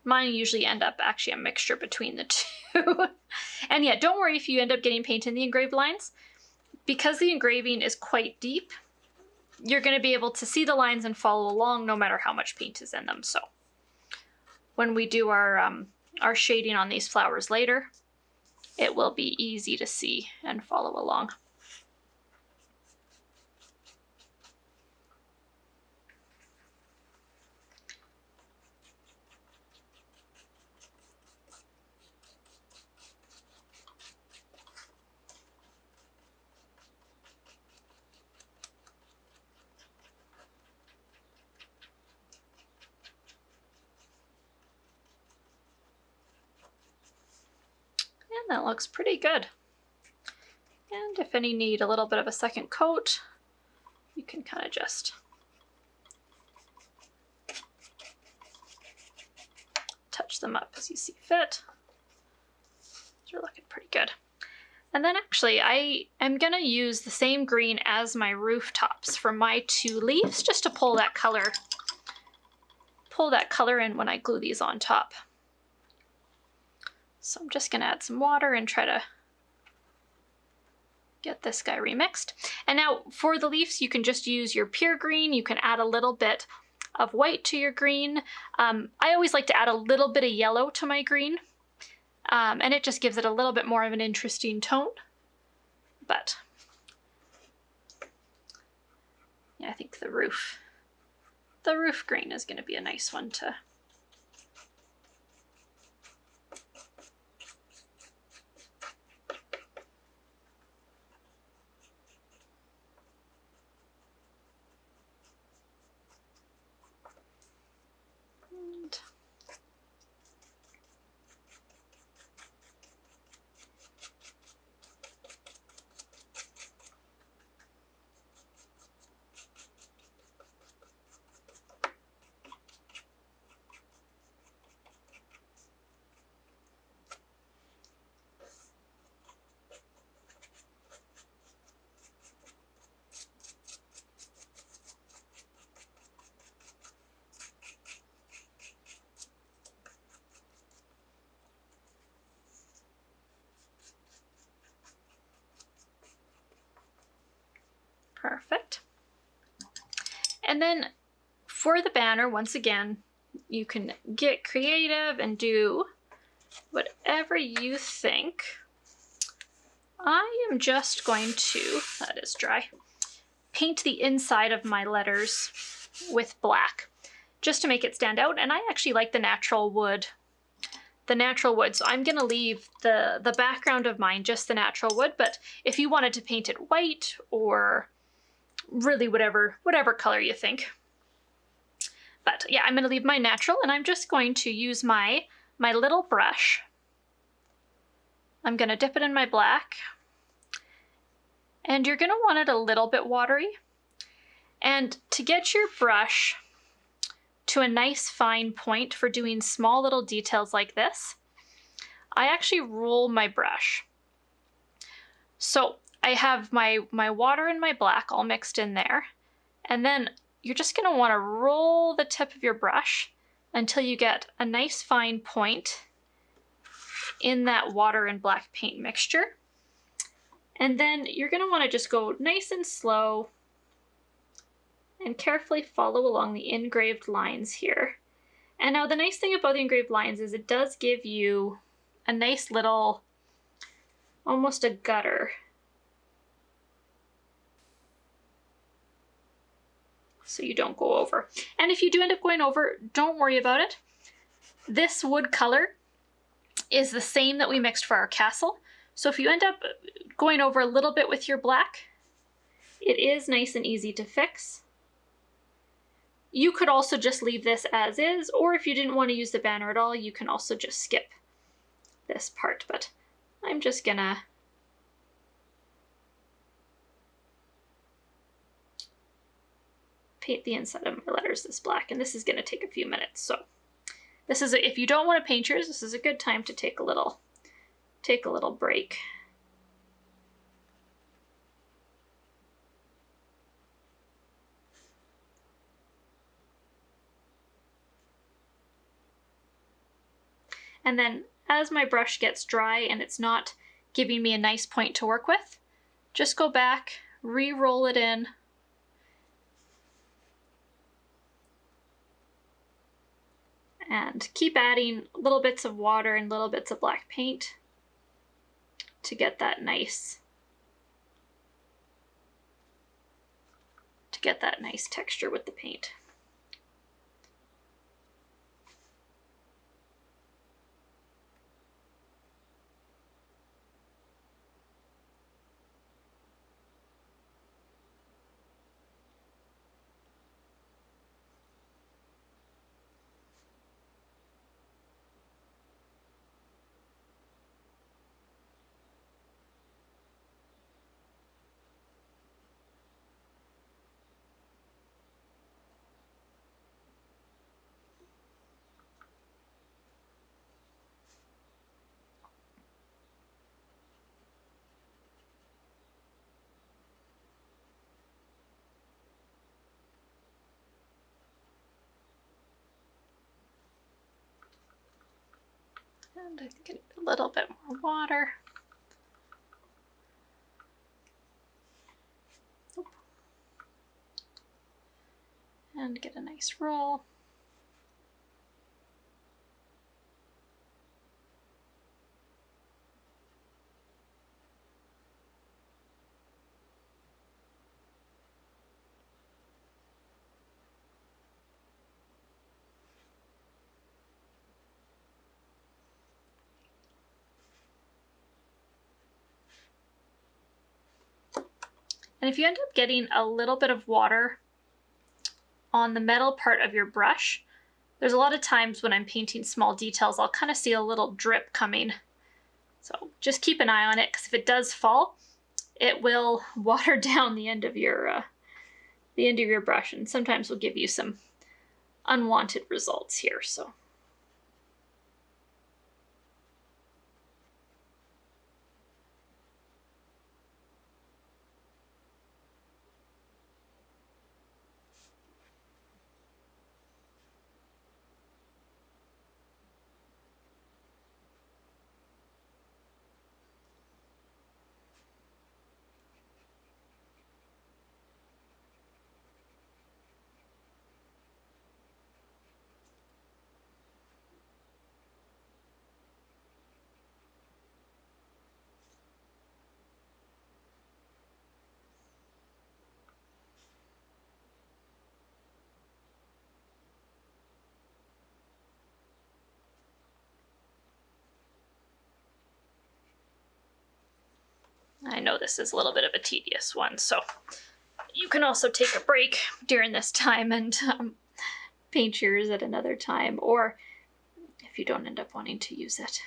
Speaker 1: Mine usually end up actually a mixture between the two. And yeah, don't worry if you end up getting paint in the engraved lines. Because the engraving is quite deep, you're going to be able to see the lines and follow along no matter how much paint is in them. So when we do our shading on these flowers later, it will be easy to see and follow along. And that looks pretty good. And if any need a little bit of a second coat, you can kind of just touch them up as you see fit. They're looking pretty good. And then actually I am going to use the same green as my rooftops for my two leaves, just to pull that color in when I glue these on top. So I'm just going to add some water and try to get this guy remixed. And now for the leaves, you can just use your pure green. You can add a little bit of white to your green. I always like to add a little bit of yellow to my green. And it just gives it a little bit more of an interesting tone. But yeah, I think the roof green is going to be a nice one to perfect. And then for the banner, once again, you can get creative and do whatever you think. I am just going to, that is dry, paint the inside of my letters with black just to make it stand out. And I actually like the natural wood. So I'm going to leave the background of mine just the natural wood, but if you wanted to paint it white or really whatever color you think. But yeah, I'm going to leave my natural, and I'm just going to use my little brush. I'm going to dip it in my black, and you're going to want it a little bit watery. And to get your brush to a nice fine point for doing small little details like this, I actually roll my brush. So I have my water and my black all mixed in there, and then you're just going to want to roll the tip of your brush until you get a nice fine point in that water and black paint mixture. And then you're going to want to just go nice and slow and carefully follow along the engraved lines here. And now the nice thing about the engraved lines is it does give you a nice little, almost a gutter. So you don't go over. And if you do end up going over, don't worry about it. This wood color is the same that we mixed for our castle. So if you end up going over a little bit with your black, it is nice and easy to fix. You could also just leave this as is, or if you didn't want to use the banner at all, you can also just skip this part, but I'm just gonna paint the inside of my letters this black, and this is gonna take a few minutes. So this is, if you don't want to paint yours, this is a good time to take a little break. And then as my brush gets dry and it's not giving me a nice point to work with, just go back, re-roll it in, and keep adding little bits of water and little bits of black paint to get that nice texture with the paint. And I think I need a little bit more water. And get a nice roll. And if you end up getting a little bit of water on the metal part of your brush, there's a lot of times when I'm painting small details, I'll kind of see a little drip coming. So just keep an eye on it, because if it does fall, it will water down the end of your brush, and sometimes will give you some unwanted results here. So. I know this is a little bit of a tedious one, so you can also take a break during this time and paint yours at another time, or if you don't end up wanting to use it.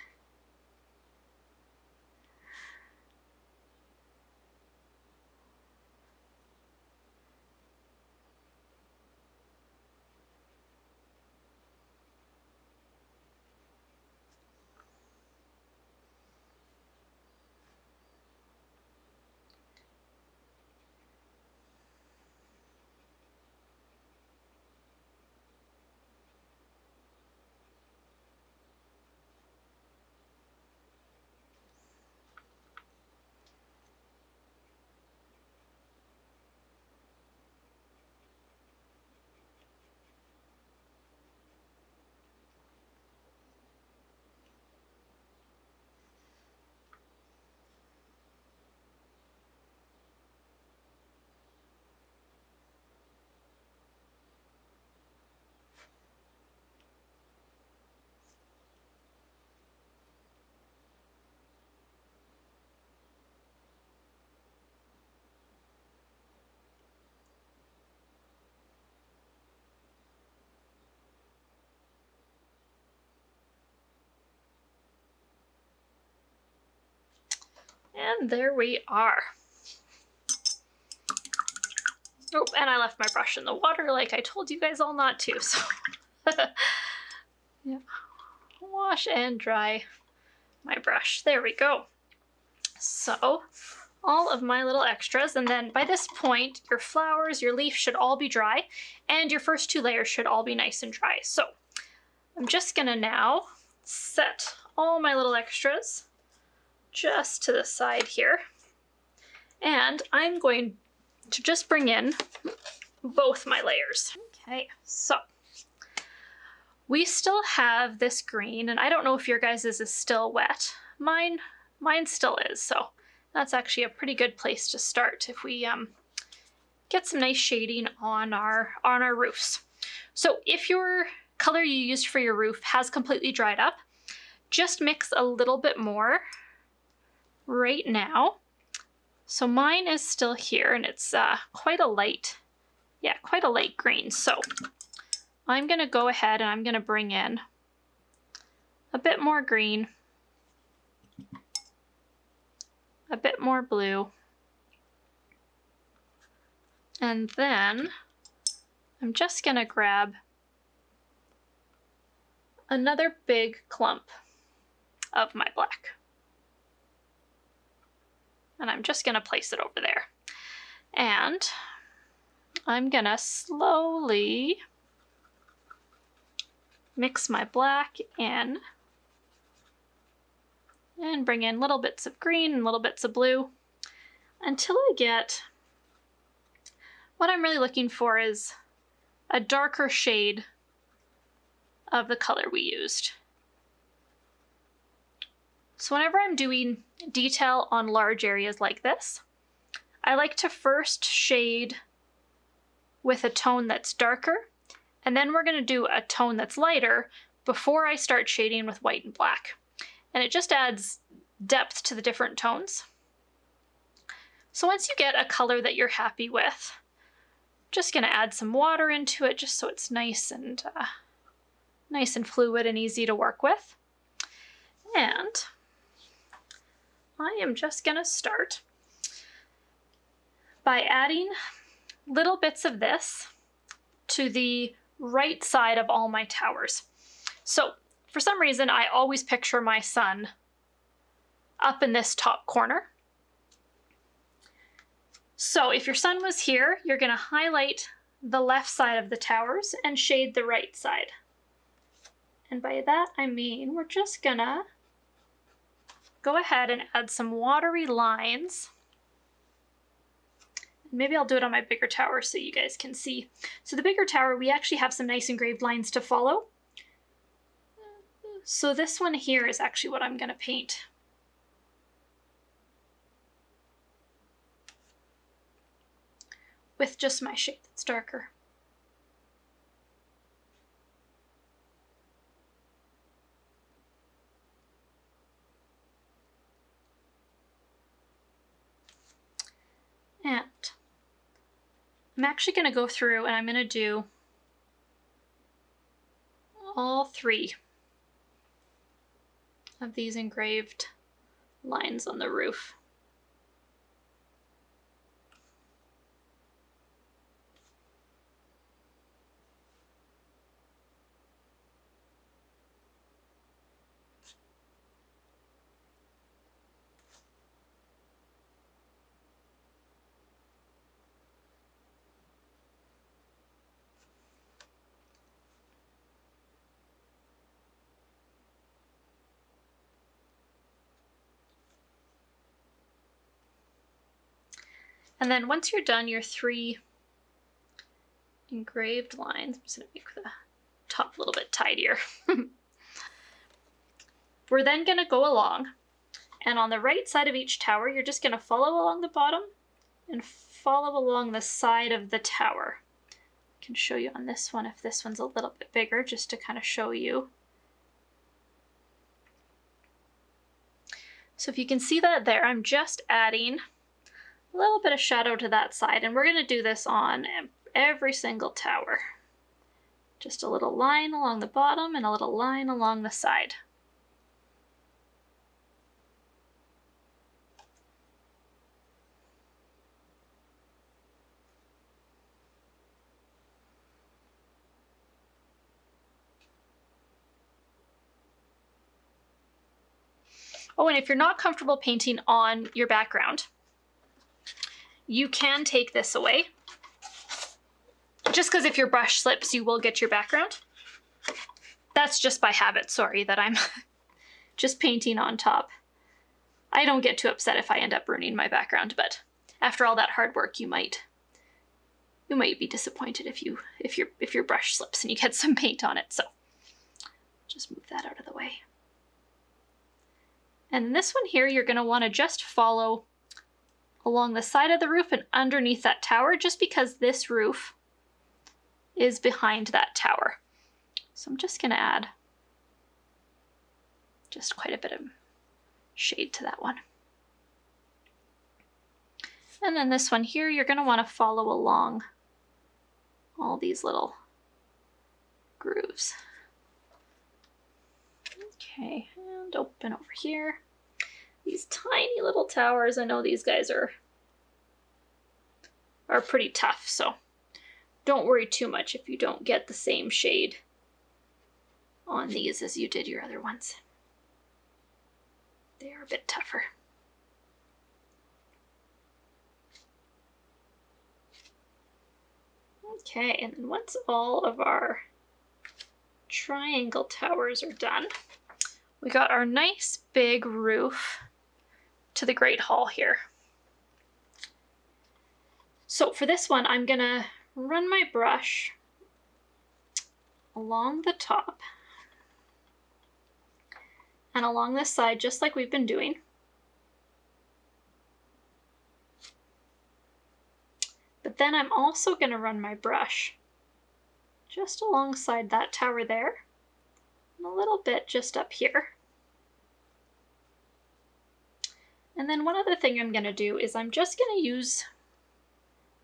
Speaker 1: And there we are. Oh, and I left my brush in the water like I told you guys all not to, so yeah. Wash and dry my brush. There we go. So all of my little extras, and then by this point your flowers, your leaf should all be dry, and your first 2 layers should all be nice and dry. So I'm just gonna now set all my little extras just to the side here, and I'm going to just bring in both my layers. Okay, so we still have this green, and I don't know if your guys' is still wet. Mine still is, so that's actually a pretty good place to start if we get some nice shading on our roofs. So if your color you used for your roof has completely dried up, just mix a little bit more right now. So mine is still here, and it's quite a light green. So I'm gonna go ahead and I'm gonna bring in a bit more green, a bit more blue, and then I'm just gonna grab another big clump of my black. And I'm just gonna place it over there. And I'm gonna slowly mix my black in and bring in little bits of green and little bits of blue until I get, what I'm really looking for is a darker shade of the color we used. So whenever I'm doing detail on large areas like this, I like to first shade with a tone that's darker, and then we're going to do a tone that's lighter before I start shading with white and black. And it just adds depth to the different tones. So once you get a color that you're happy with, just going to add some water into it just so it's nice and fluid and easy to work with. And I am just going to start by adding little bits of this to the right side of all my towers. So for some reason, I always picture my sun up in this top corner. So if your sun was here, you're going to highlight the left side of the towers and shade the right side. And by that, I mean we're just going to go ahead and add some watery lines. Maybe I'll do it on my bigger tower so you guys can see. So the bigger tower, we actually have some nice engraved lines to follow. So this one here is actually what I'm going to paint. With just my shade that's darker. And I'm actually going to go through and I'm going to do all 3 of these engraved lines on the roof. And then once you're done your 3 engraved lines, I'm just going to make the top a little bit tidier. We're then going to go along, and on the right side of each tower, you're just going to follow along the bottom and follow along the side of the tower. I can show you on this one if this one's a little bit bigger, just to kind of show you. So if you can see that there, I'm just adding a little bit of shadow to that side, and we're going to do this on every single tower. Just a little line along the bottom and a little line along the side. Oh, and if you're not comfortable painting on your background, you can take this away. Just because if your brush slips, you will get your background. That's just by habit, sorry, that I'm just painting on top. I don't get too upset if I end up ruining my background, but after all that hard work, you might be disappointed if your brush slips and you get some paint on it. So just move that out of the way. And this one here, you're going to want to just follow along the side of the roof and underneath that tower, just because this roof is behind that tower. So I'm just going to add just quite a bit of shade to that one. And then this one here, you're going to want to follow along all these little grooves. Okay, and open over here. These tiny little towers, I know these guys are pretty tough, so don't worry too much if you don't get the same shade on these as you did your other ones. They are a bit tougher. Okay, and then once all of our triangle towers are done, we got our nice big roof to the Great Hall here. So for this one, I'm gonna run my brush along the top and along this side, just like we've been doing. But then I'm also gonna run my brush just alongside that tower there, and a little bit just up here. And then one other thing I'm gonna do is I'm just gonna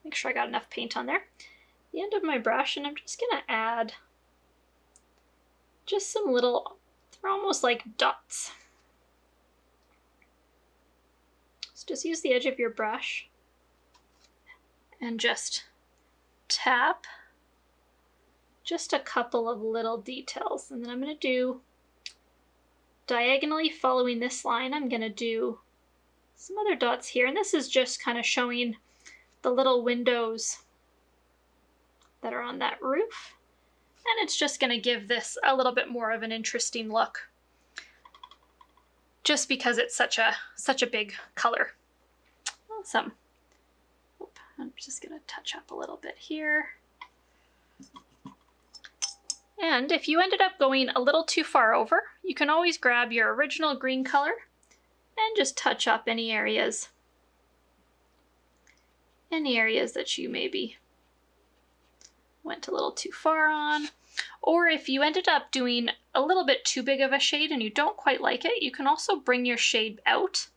Speaker 1: make sure I got enough paint on there, the end of my brush, and I'm just gonna add just some little, they're almost like dots. So just use the edge of your brush and just tap just a couple of little details. And then I'm going to do, diagonally following this line, I'm going to do some other dots here. And this is just kind of showing the little windows that are on that roof. And it's just going to give this a little bit more of an interesting look, just because it's such a big color. Awesome. I'm just going to touch up a little bit here. And if you ended up going a little too far over, you can always grab your original green color and just touch up any areas that you maybe went a little too far on. Or if you ended up doing a little bit too big of a shade and you don't quite like it, you can also bring your shade out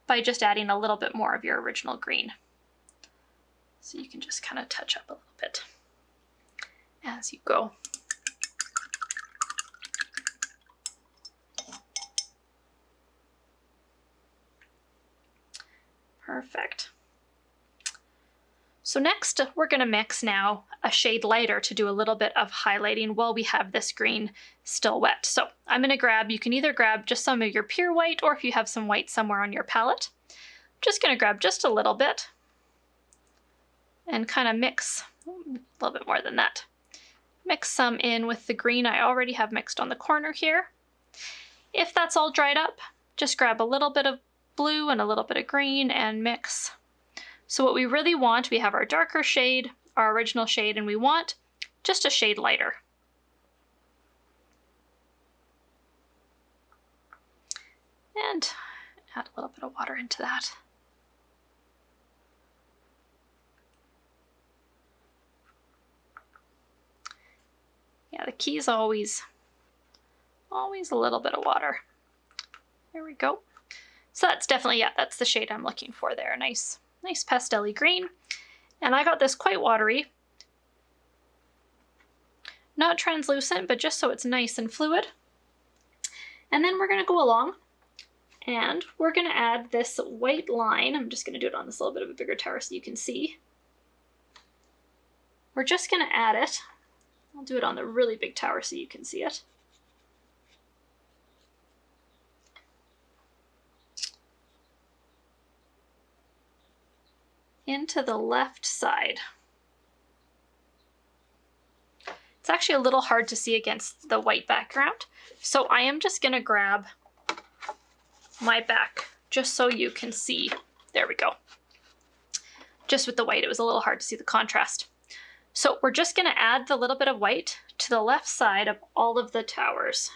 Speaker 1: by just adding a little bit more of your original green. So you can just kind of touch up a little bit as you go. Perfect. So next, we're going to mix now a shade lighter to do a little bit of highlighting while we have this green still wet. So I'm going to grab, you can either grab just some of your pure white, or if you have some white somewhere on your palette, I'm just going to grab just a little bit and kind of mix a little bit more than that. Mix some in with the green I already have mixed on the corner here. If that's all dried up, just grab a little bit of blue and a little bit of green and mix. So what we really want, we have our darker shade, our original shade, and we want just a shade lighter. And add a little bit of water into that. Yeah, the key is always a little bit of water. There we go. So that's definitely, yeah, that's the shade I'm looking for there. Nice pastel-y green. And I got this quite watery. Not translucent, but just so it's nice and fluid. And then we're going to go along and we're going to add this white line. I'm just going to do it on this little bit of a bigger tower so you can see. We're just going to add it. I'll do it on the really big tower so you can see it. into the left side. It's actually a little hard to see against the white background, so I am just gonna grab my back just so you can see. There we go. Just with the white, it was a little hard to see the contrast. So we're just gonna add the little bit of white to the left side of all of the towers.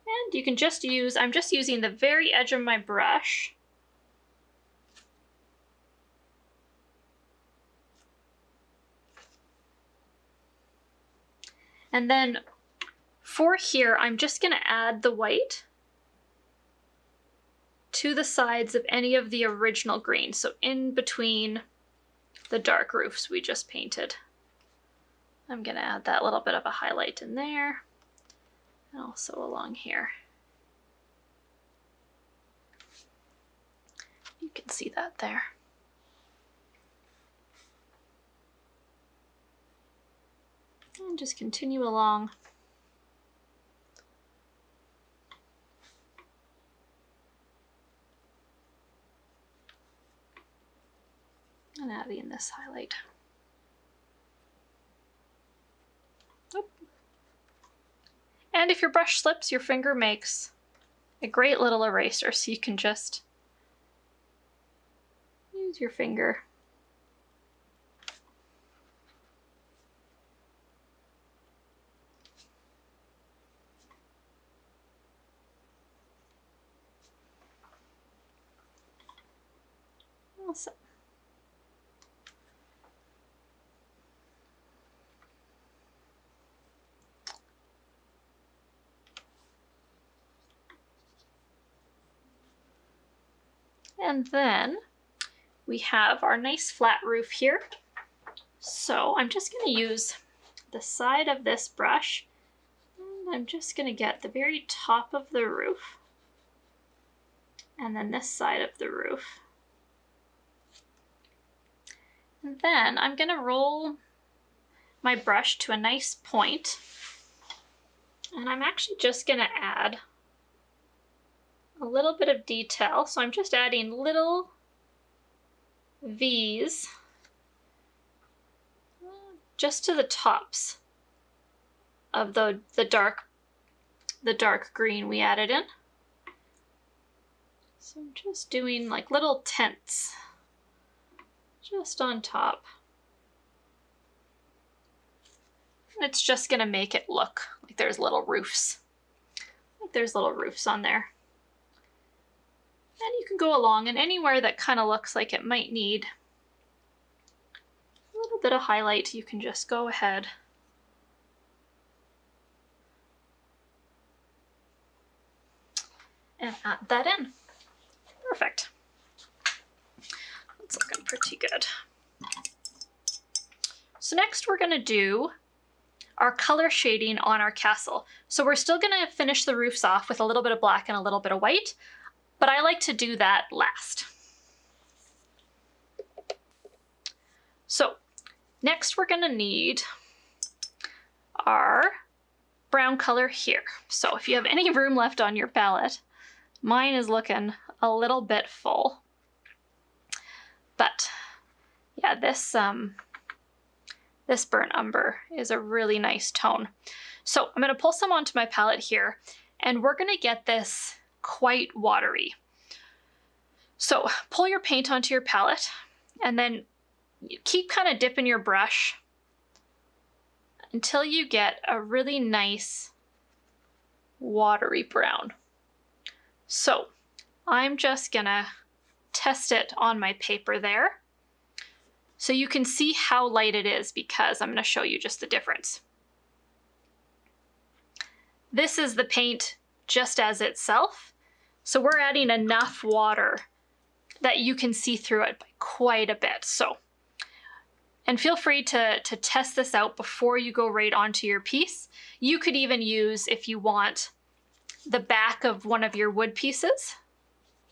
Speaker 1: And you can just use, I'm just using the very edge of my brush. And then for here, I'm just gonna add the white to the sides of any of the original green. So in between the dark roofs we just painted. I'm gonna add that little bit of a highlight in there, and also along here. You can see that there. And just continue along. And adding this highlight. Oop. And if your brush slips, your finger makes a great little eraser, so you can just use your finger. Awesome. And then we have our nice flat roof here. So I'm just going to use the side of this brush, and I'm just going to get the very top of the roof, and then this side of the roof. And then I'm going to roll my brush to a nice point, and I'm actually just going to add a little bit of detail. So I'm just adding little V's just to the tops of the dark green we added in. So I'm just doing like little tints just on top. It's just gonna make it look like there's little roofs. Like there's little roofs on there. And you can go along, and anywhere that kind of looks like it might need a little bit of highlight, you can just go ahead and add that in. Perfect. That's looking pretty good. So next we're gonna do our color shading on our castle. So we're still gonna finish the roofs off with a little bit of black and a little bit of white, but I like to do that last. So next we're gonna need our brown color here. So if you have any room left on your palette, mine is looking a little bit full. But yeah, this burnt umber is a really nice tone. So I'm gonna pull some onto my palette here, and we're gonna get this quite watery. So pull your paint onto your palette, and then keep kind of dipping your brush until you get a really nice watery brown. So I'm just gonna test it on my paper there, so you can see how light it is, because I'm gonna show you just the difference. This is the paint just as itself. So we're adding enough water that you can see through it by quite a bit. So, and feel free to test this out before you go right onto your piece. You could even use, if you want, the back of one of your wood pieces.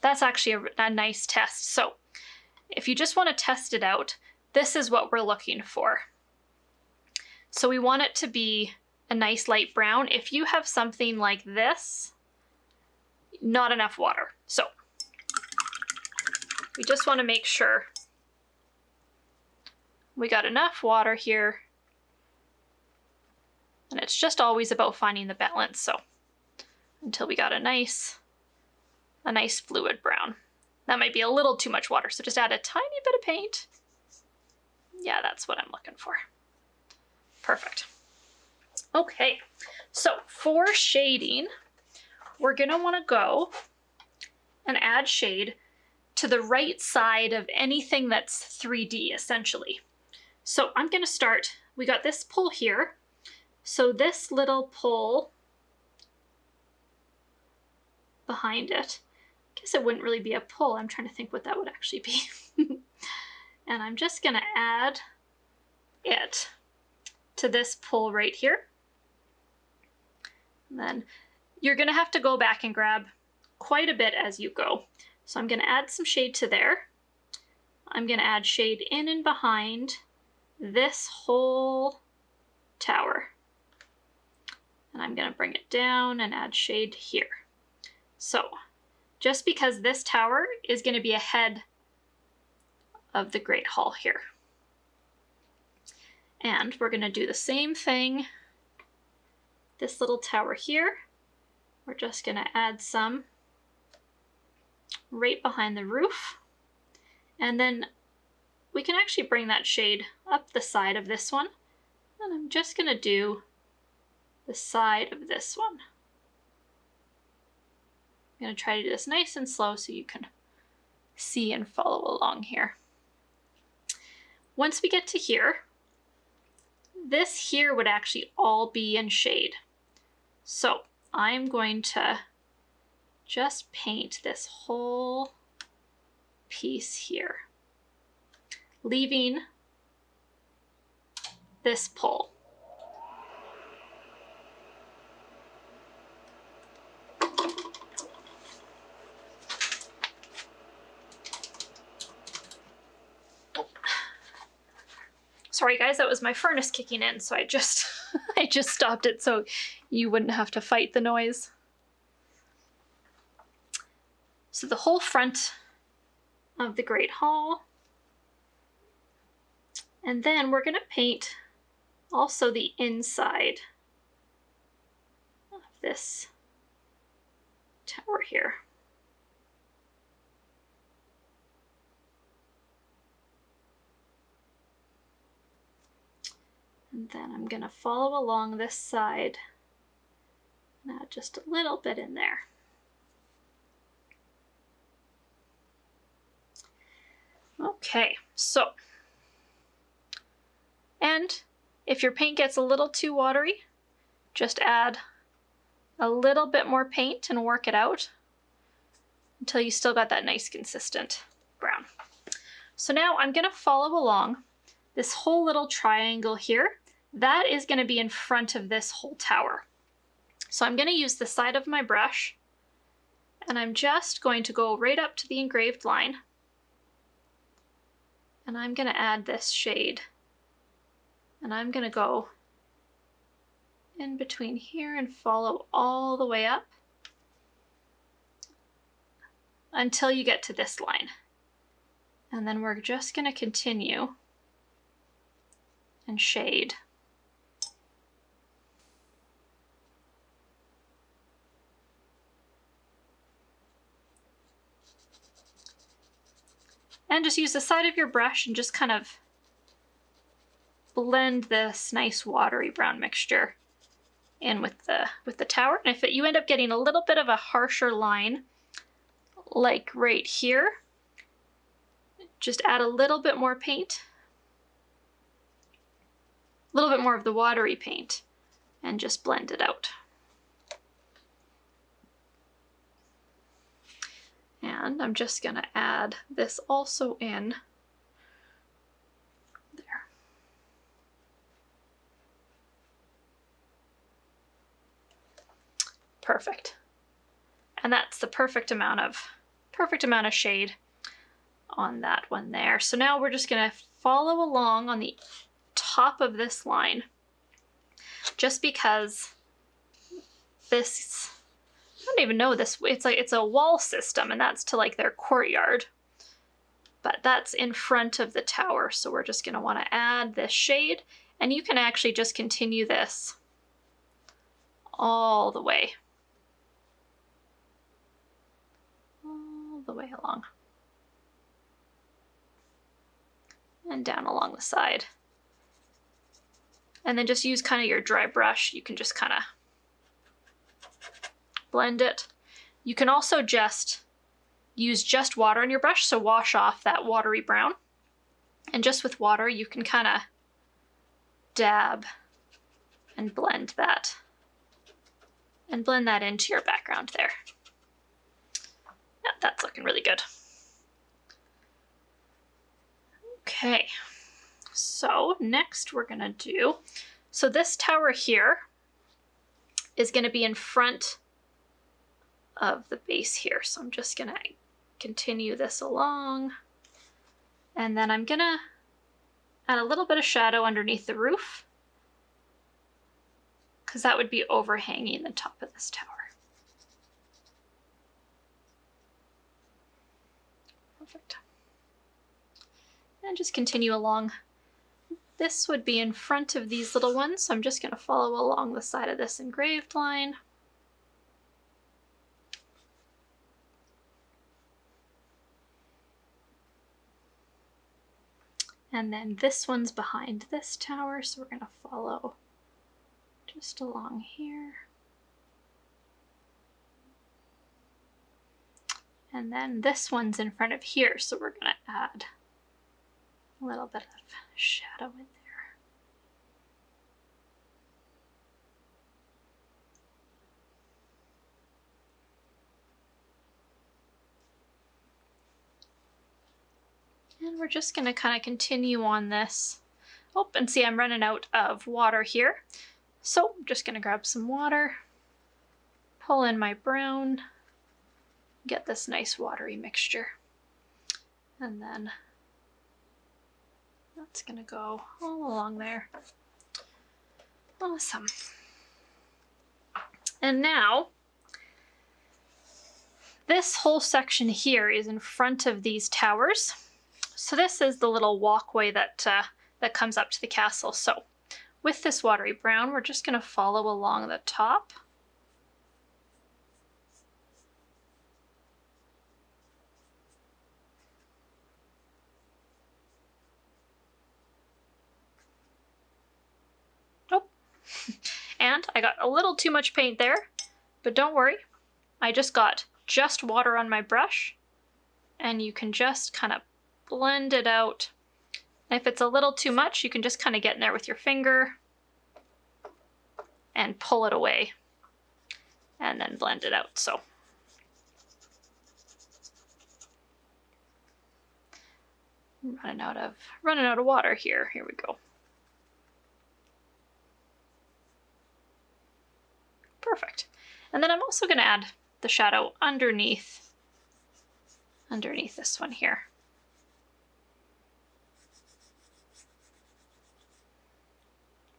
Speaker 1: That's actually a nice test. So if you just want to test it out, this is what we're looking for. So we want it to be a nice light brown. If you have something like this, not enough water. So we just want to make sure we got enough water here. And it's just always about finding the balance. So until we got a nice fluid brown. That might be a little too much water, so just add a tiny bit of paint. Yeah, that's what I'm looking for. Perfect. Okay, so for shading, we're gonna wanna go and add shade to the right side of anything that's 3D, essentially. So I'm gonna start, we got this pull here. So this little pull behind it, I guess it wouldn't really be a pull. I'm trying to think what that would actually be. And I'm just gonna add it to this pull right here. And then you're gonna have to go back and grab quite a bit as you go. So I'm gonna add some shade to there. I'm gonna add shade in and behind this whole tower. And I'm gonna bring it down and add shade here. So just because this tower is gonna be ahead of the Great Hall here. And we're gonna do the same thing. This little tower here, we're just gonna add some right behind the roof. And then we can actually bring that shade up the side of this one. And I'm just gonna do the side of this one. I'm gonna try to do this nice and slow so you can see and follow along here. Once we get to here, this here would actually all be in shade. So I'm going to just paint this whole piece here, leaving this pull. Sorry guys, that was my furnace kicking in, so I just stopped it so you wouldn't have to fight the noise. So the whole front of the Great Hall. And then we're gonna paint also the inside of this tower here. And then I'm gonna follow along this side and add just a little bit in there. Okay, so, and if your paint gets a little too watery, just add a little bit more paint and work it out until you still got that nice consistent brown. So now I'm gonna follow along this whole little triangle here. That is gonna be in front of this whole tower. So I'm gonna use the side of my brush and I'm just going to go right up to the engraved line. And I'm gonna add this shade. And I'm gonna go in between here and follow all the way up until you get to this line. And then we're just gonna continue and shade. And just use the side of your brush and just kind of blend this nice watery brown mixture in with the tower. And if you end up getting a little bit of a harsher line, like right here, just add a little bit more paint, a little bit more of the watery paint, and just blend it out. And I'm just gonna add this also in there. Perfect. And that's the perfect amount of shade on that one there. So now we're just gonna follow along on the top of this line, just because this, I don't even know this, it's a wall system, and that's to like their courtyard. but that's in front of the tower. So we're just gonna wanna add this shade, and you can actually just continue this all the way along. And down along the side. And then just use kind of your dry brush. You can just kind of blend it. You can also just use just water on your brush, so wash off that watery brown. And just with water, you can kind of dab and blend that. And blend that into your background there. Yeah, that's looking really good. Okay, so next we're gonna do, so this tower here is gonna be in front of the base here. So I'm just gonna continue this along, and then I'm gonna add a little bit of shadow underneath the roof, because that would be overhanging the top of this tower. Perfect. And just continue along. This would be in front of these little ones, so I'm just going to follow along the side of this engraved line. And then this one's behind this tower, so we're going to follow just along here. And then this one's in front of here, so we're going to add a little bit of shadow in there. And we're just going to kind of continue on this. Oh, and see, I'm running out of water here. So I'm just going to grab some water, pull in my brown, get this nice watery mixture. And then that's going to go all along there. Awesome. And now, this whole section here is in front of these towers. So this is the little walkway that comes up to the castle. So with this watery brown, we're just going to follow along the top. Oh, and I got a little too much paint there, but don't worry. I just got just water on my brush, and you can just kind of blend it out. And if it's a little too much, you can just kind of get in there with your finger and pull it away and then blend it out. So I'm running out of water here. Here we go. Perfect. And then I'm also going to add the shadow underneath this one here.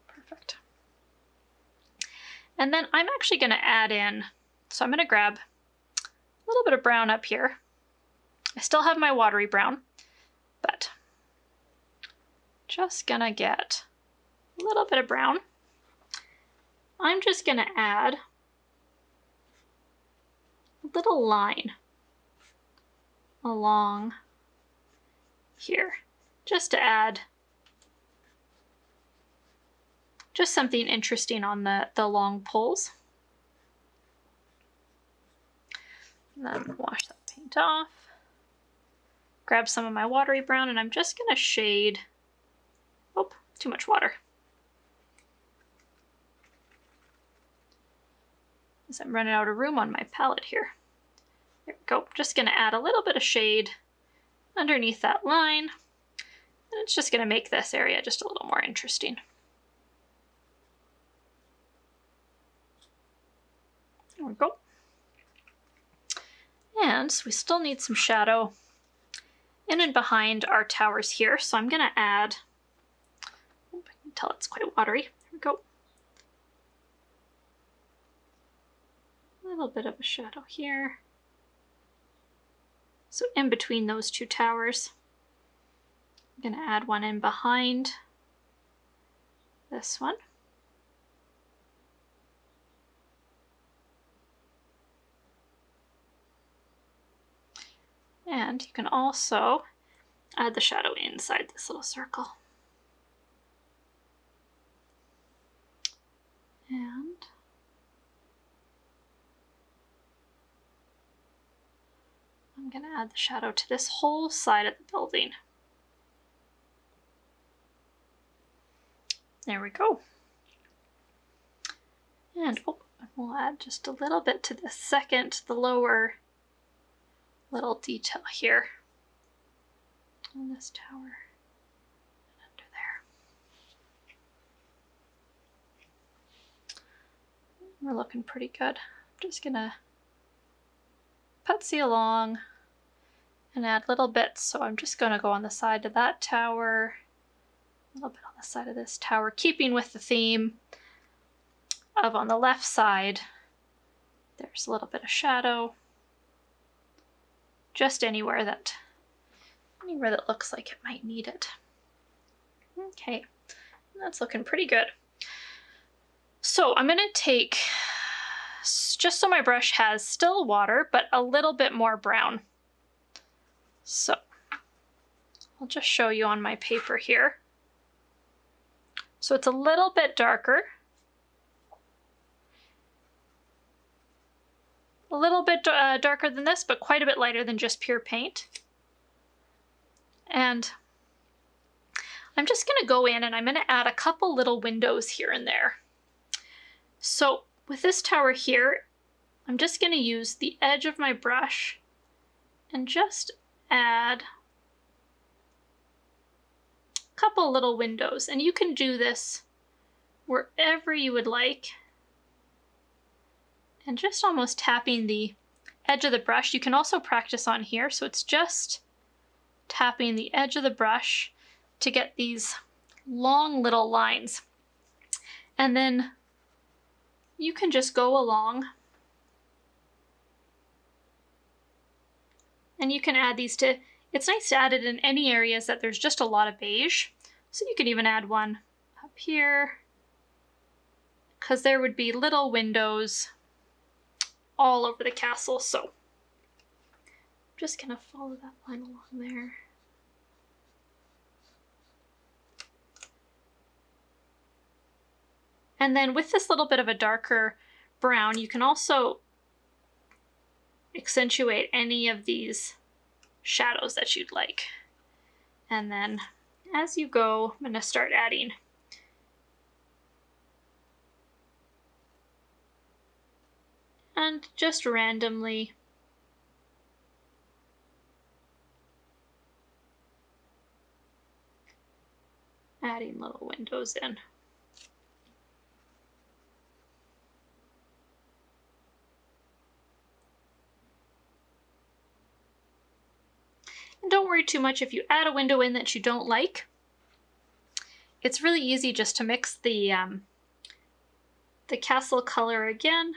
Speaker 1: Perfect. And then I'm actually going to add in, so I'm going to grab a little bit of brown up here. I still have my watery brown, but just going to get a little bit of brown. I'm just going to add a little line along here, just to add just something interesting on the long poles. And then wash that paint off. Grab some of my watery brown, and I'm just going to shade, oh, too much water. As I'm running out of room on my palette here. There we go. Just going to add a little bit of shade underneath that line. And it's just going to make this area just a little more interesting. There we go. And we still need some shadow in and behind our towers here. So I'm going to add, oh, I can tell it's quite watery. There we go. A little bit of a shadow here. So in between those two towers. I'm going to add one in behind this one. And you can also add the shadow inside this little circle. And I'm going to add the shadow to this whole side of the building. There we go. And we'll add just a little bit to the lower little detail here on this tower and under there. We're looking pretty good. I'm just gonna putsy along and add little bits. So I'm just gonna go on the side of that tower, a little bit on the side of this tower, keeping with the theme of on the left side, there's a little bit of shadow, just anywhere that looks like it might need it. Okay, that's looking pretty good. So I'm going to take, just so my brush has still water, but a little bit more brown. So I'll just show you on my paper here. So it's a little bit darker. A little bit darker than this, but quite a bit lighter than just pure paint. And I'm just going to go in and I'm going to add a couple little windows here and there. So with this tower here, I'm just going to use the edge of my brush and just add a couple little windows. And you can do this wherever you would like. And just almost tapping the edge of the brush. You can also practice on here, so it's just tapping the edge of the brush to get these long little lines. And then you can just go along and you can add these to, it's nice to add it in any areas that there's just a lot of beige. So you could even add one up here, because there would be little windows all over the castle. So I'm just gonna follow that line along there. And then with this little bit of a darker brown, you can also accentuate any of these shadows that you'd like. And then as you go, I'm gonna start adding and just randomly adding little windows in. And don't worry too much if you add a window in that you don't like. It's really easy just to mix the castle color again,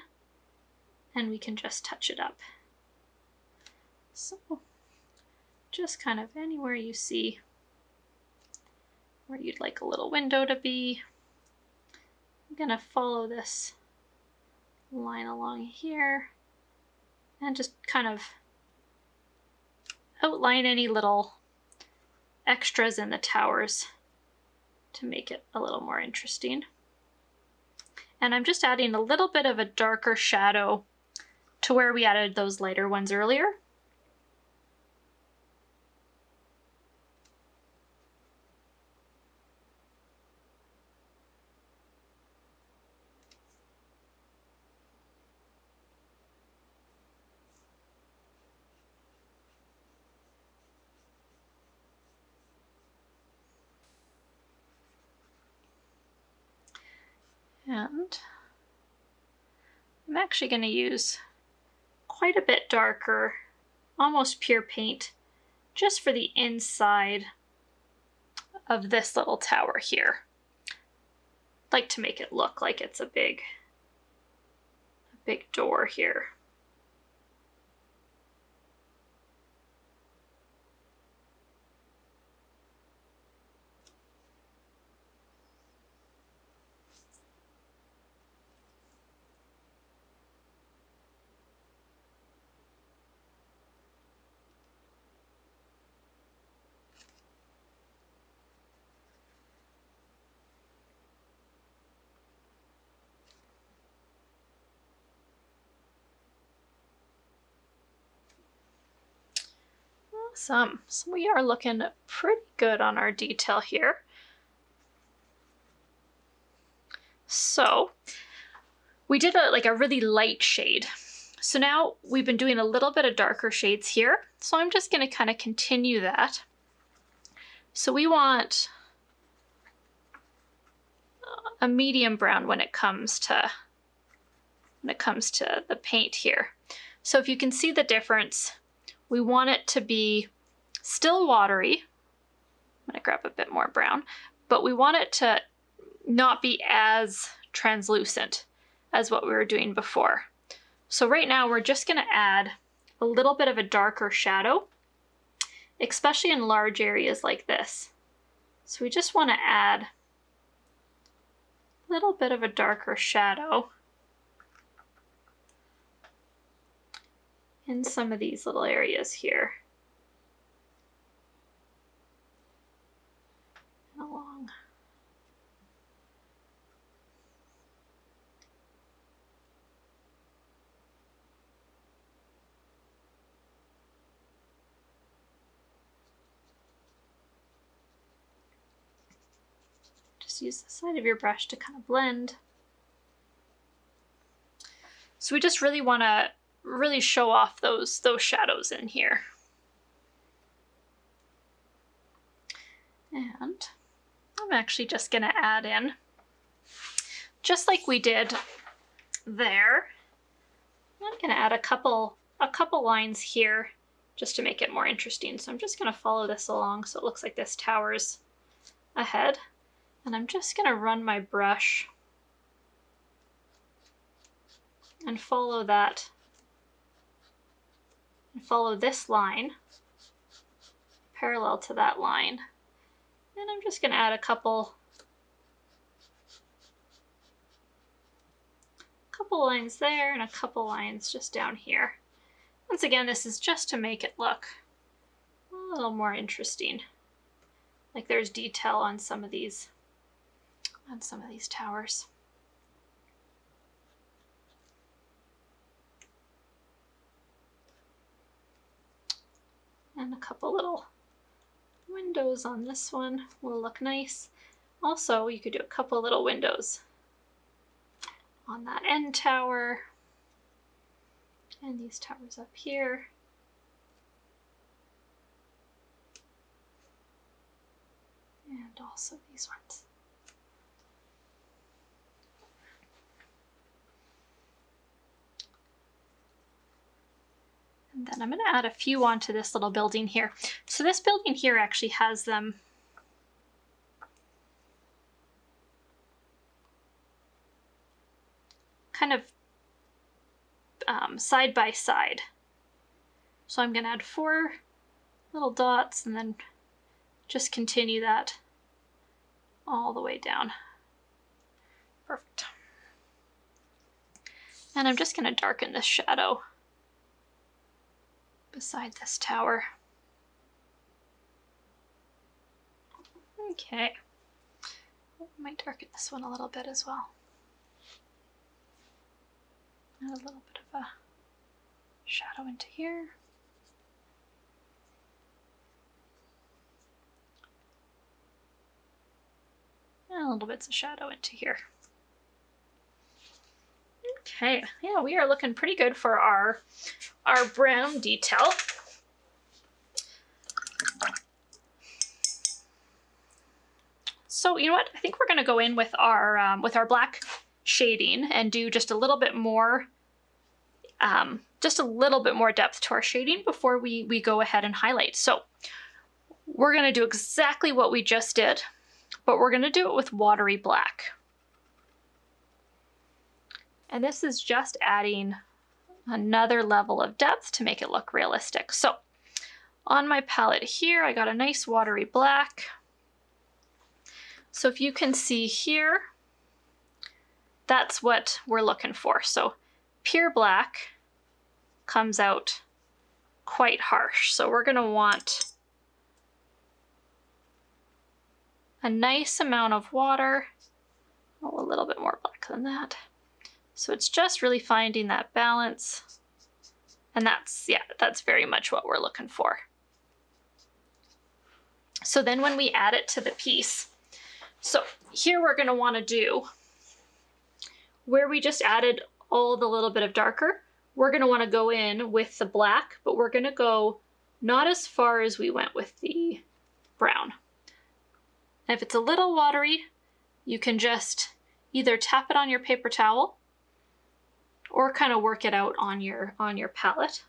Speaker 1: and we can just touch it up. So just kind of anywhere you see where you'd like a little window to be. I'm gonna follow this line along here and just kind of outline any little extras in the towers to make it a little more interesting. And I'm just adding a little bit of a darker shadow to where we added those lighter ones earlier. And I'm actually going to use quite a bit darker, almost pure paint, just for the inside of this little tower here. I'd like to make it look like it's a big door here. Awesome. So we are looking pretty good on our detail here. So we did a really light shade. So now we've been doing a little bit of darker shades here. So I'm just going to kind of continue that. So we want a medium brown when it comes to the paint here. So if you can see the difference, we want it to be still watery. I'm going to grab a bit more brown, but we want it to not be as translucent as what we were doing before. So right now we're just going to add a little bit of a darker shadow, especially in large areas like this. So we just want to add a little bit of a darker shadow in some of these little areas here. And along. Just use the side of your brush to kind of blend. So we just really want to show off those shadows in here. And I'm actually just going to add in, just like we did there, I'm going to add a couple lines here just to make it more interesting. So I'm just going to follow this along so it looks like this tower's ahead. And I'm just going to run my brush and follow that, and follow this line parallel to that line. And I'm just going to add a couple lines there and a couple lines just down here. Once again, this is just to make it look a little more interesting. Like there's detail on some of these towers. And a couple little windows on this one will look nice. Also, you could do a couple little windows on that end tower and these towers up here. And also these ones. And then I'm going to add a few onto this little building here. So this building here actually has them kind of side by side. So I'm going to add 4 little dots and then just continue that all the way down. Perfect. And I'm just going to darken this shadow beside this tower. Okay. I might darken this one a little bit as well. Add a little bit of a shadow into here. And a little bits of shadow into here. Okay, yeah, we are looking pretty good for our brown detail. So you know what? I think we're going to go in with our black shading and do just a little bit more, depth to our shading before we go ahead and highlight. So we're going to do exactly what we just did, but we're going to do it with watery black. And this is just adding another level of depth to make it look realistic. So on my palette here, I got a nice watery black. So if you can see here, that's what we're looking for. So pure black comes out quite harsh. So we're going to want a nice amount of water, a little bit more black than that. So it's just really finding that balance. And that's very much what we're looking for. So then when we add it to the piece, so here we're going to want to do, where we just added all the little bit of darker, we're going to want to go in with the black, but we're going to go not as far as we went with the brown. And if it's a little watery, you can just either tap it on your paper towel or kind of work it out on your palette.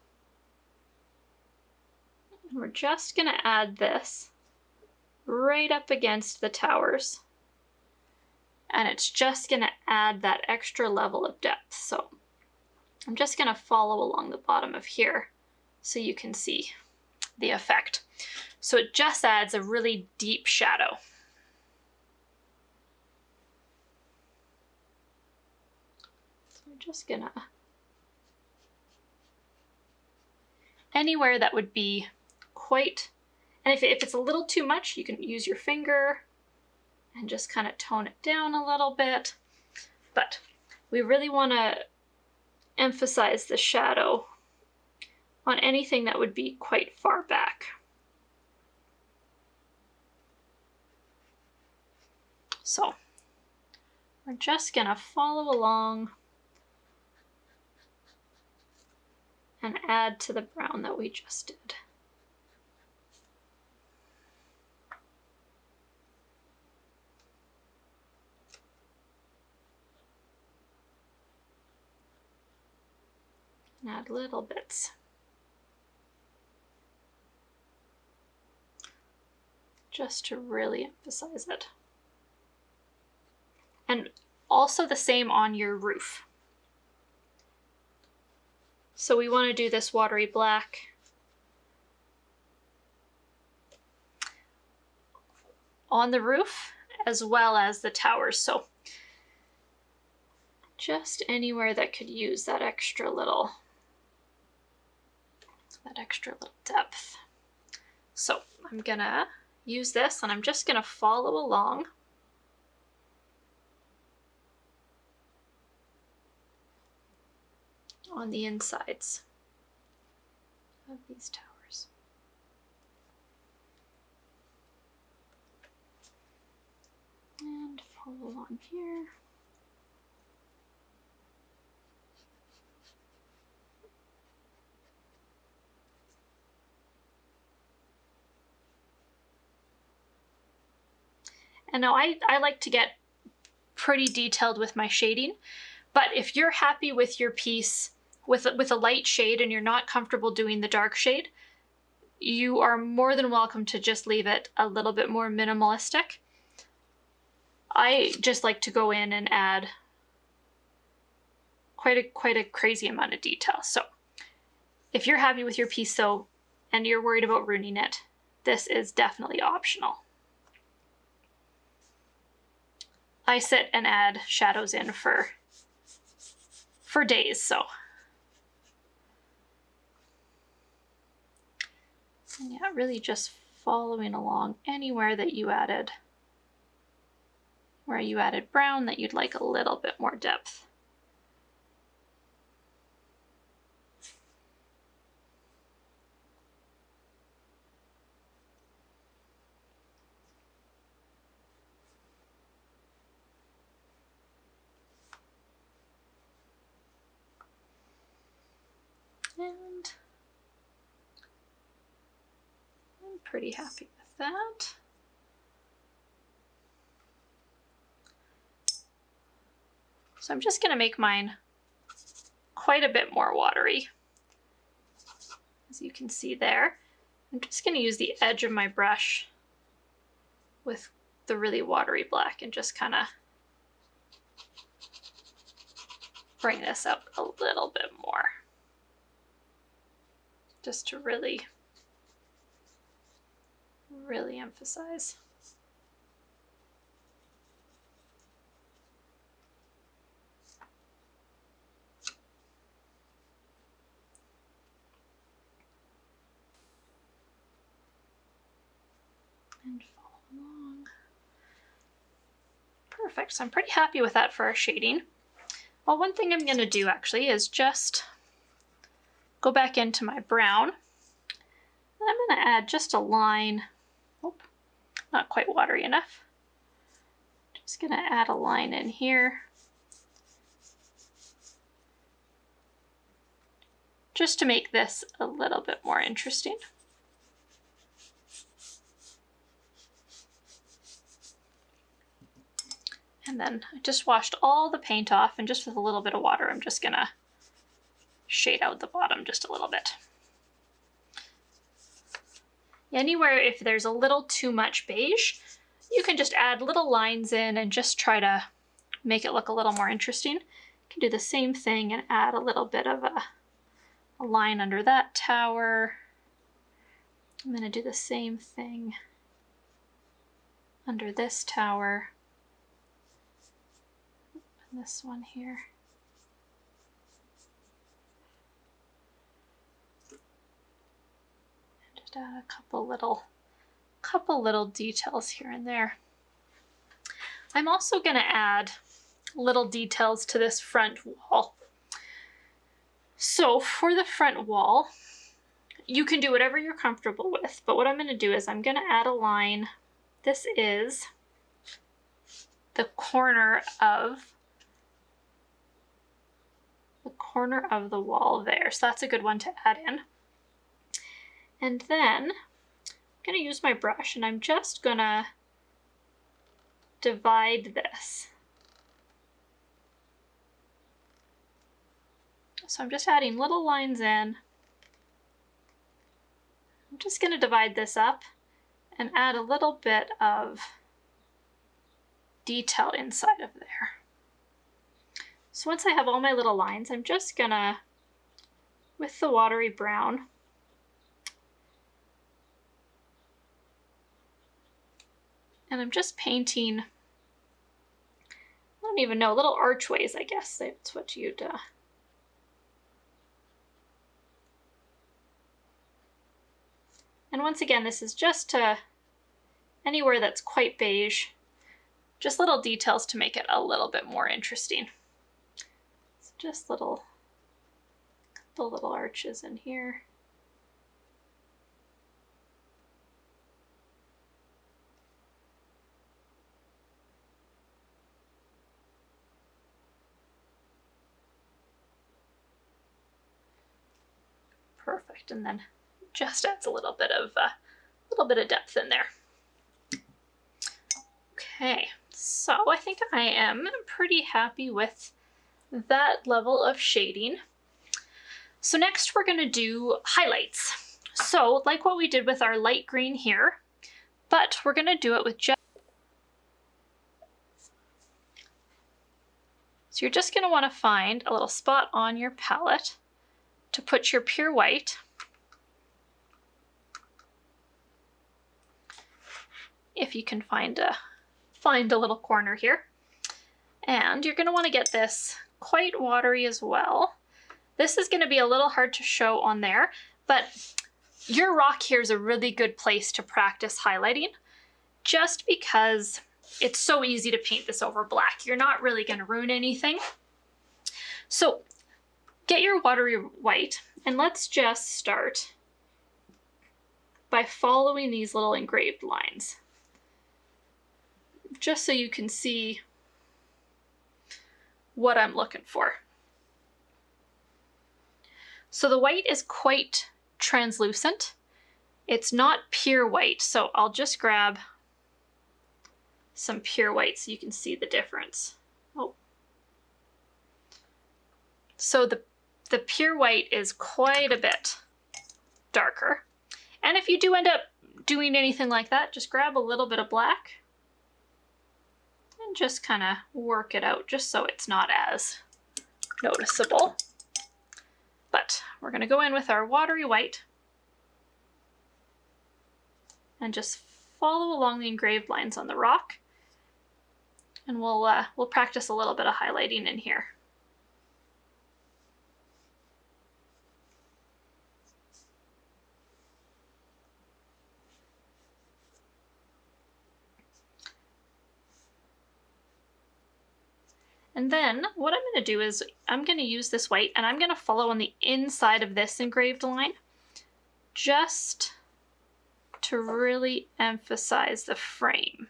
Speaker 1: And we're just going to add this right up against the towers. And it's just going to add that extra level of depth. So I'm just going to follow along the bottom of here so you can see the effect. So it just adds a really deep shadow. So I'm just going to, anywhere that would be quite, and if it's a little too much, you can use your finger and just kind of tone it down a little bit. But we really want to emphasize the shadow on anything that would be quite far back. So we're just going to follow along and add to the brown that we just did. And add little bits. Just to really emphasize it. And also the same on your roof. So we want to do this watery black on the roof as well as the towers. So just anywhere that could use that extra little depth. So I'm gonna use this and I'm just gonna follow along on the insides of these towers. And follow along here. And now I like to get pretty detailed with my shading, but if you're happy with your piece with a light shade and you're not comfortable doing the dark shade, you are more than welcome to just leave it a little bit more minimalistic. I just like to go in and add quite a crazy amount of detail. So if you're happy with your piece though, and you're worried about ruining it, this is definitely optional. I sit and add shadows in for days, so. And yeah, really just following along anywhere that you added, where you added brown that you'd like a little bit more depth. And I'm pretty happy with that. So I'm just going to make mine quite a bit more watery. As you can see there, I'm just going to use the edge of my brush with the really watery black and just kind of bring this up a little bit more. Just to really emphasize. And follow along. Perfect, so I'm pretty happy with that for our shading. Well, one thing I'm gonna do actually is just go back into my brown. And I'm gonna add just a line not quite watery enough. Just gonna add a line in here. Just to make this a little bit more interesting. And then I just washed all the paint off, and just with a little bit of water, I'm just gonna shade out the bottom just a little bit. Anywhere if there's a little too much beige, you can just add little lines in and just try to make it look a little more interesting. You can do the same thing and add a little bit of a line under that tower. I'm gonna do the same thing under this tower. And this one here. Just add a couple little details here and there. I'm also going to add little details to this front wall. So for the front wall, you can do whatever you're comfortable with, but what I'm going to do is I'm going to add a line. This is the corner of the wall there. So that's a good one to add in. And then I'm going to use my brush, and I'm just going to divide this. So I'm just adding little lines in. I'm just going to divide this up and add a little bit of detail inside of there. So once I have all my little lines, I'm just gonna, with the watery brown, and I'm just painting, I don't even know, little archways, I guess that's what you'd, and once again, this is just to anywhere that's quite beige, just little details to make it a little bit more interesting. Just couple little arches in here. Perfect, and then just adds a little bit of depth in there. Okay, so I think I am pretty happy with that level of shading. So next we're going to do highlights. So like what we did with our light green here, but we're going to do it with just, so you're just going to want to find a little spot on your palette to put your pure white. If you can find a little corner here. And you're going to want to get this quite watery as well. This is going to be a little hard to show on there, but your rock here is a really good place to practice highlighting, just because it's so easy to paint this over black. You're not really going to ruin anything. So get your watery white, and let's just start by following these little engraved lines, just so you can see what I'm looking for. So the white is quite translucent. It's not pure white, so I'll just grab some pure white so you can see the difference. Oh. So the pure white is quite a bit darker. And if you do end up doing anything like that, just grab a little bit of black and just kind of work it out just so it's not as noticeable. But we're going to go in with our watery white and just follow along the engraved lines on the rock, and we'll practice a little bit of highlighting in here. And then what I'm going to do is I'm going to use this white, and I'm going to follow on the inside of this engraved line, just to really emphasize the frame.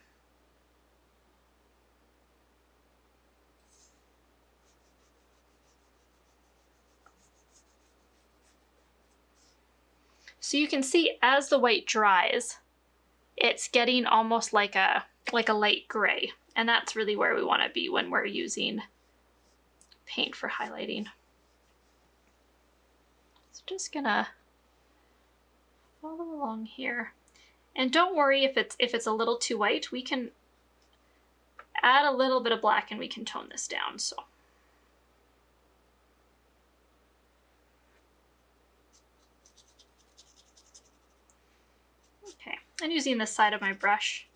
Speaker 1: So you can see as the white dries, it's getting almost like a light gray. And that's really where we want to be when we're using paint for highlighting. So just gonna follow along here. And don't worry if it's a little too white, we can add a little bit of black and we can tone this down. So okay, and using the side of my brush,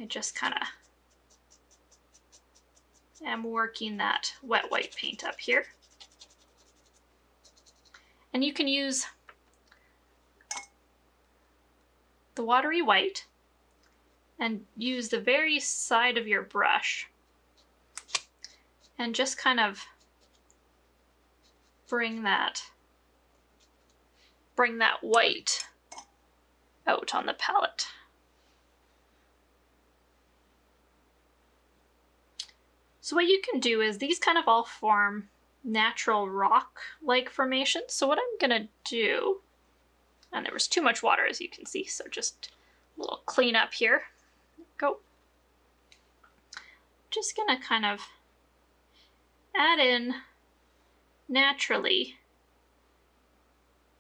Speaker 1: I just kind of am working that wet white paint up here. And you can use the watery white and use the very side of your brush and just kind of bring that white out on the palette. So what you can do is these kind of all form natural rock-like formations. So what I'm gonna do, and there was too much water as you can see, so just a little clean up here. Go. Just gonna kind of add in naturally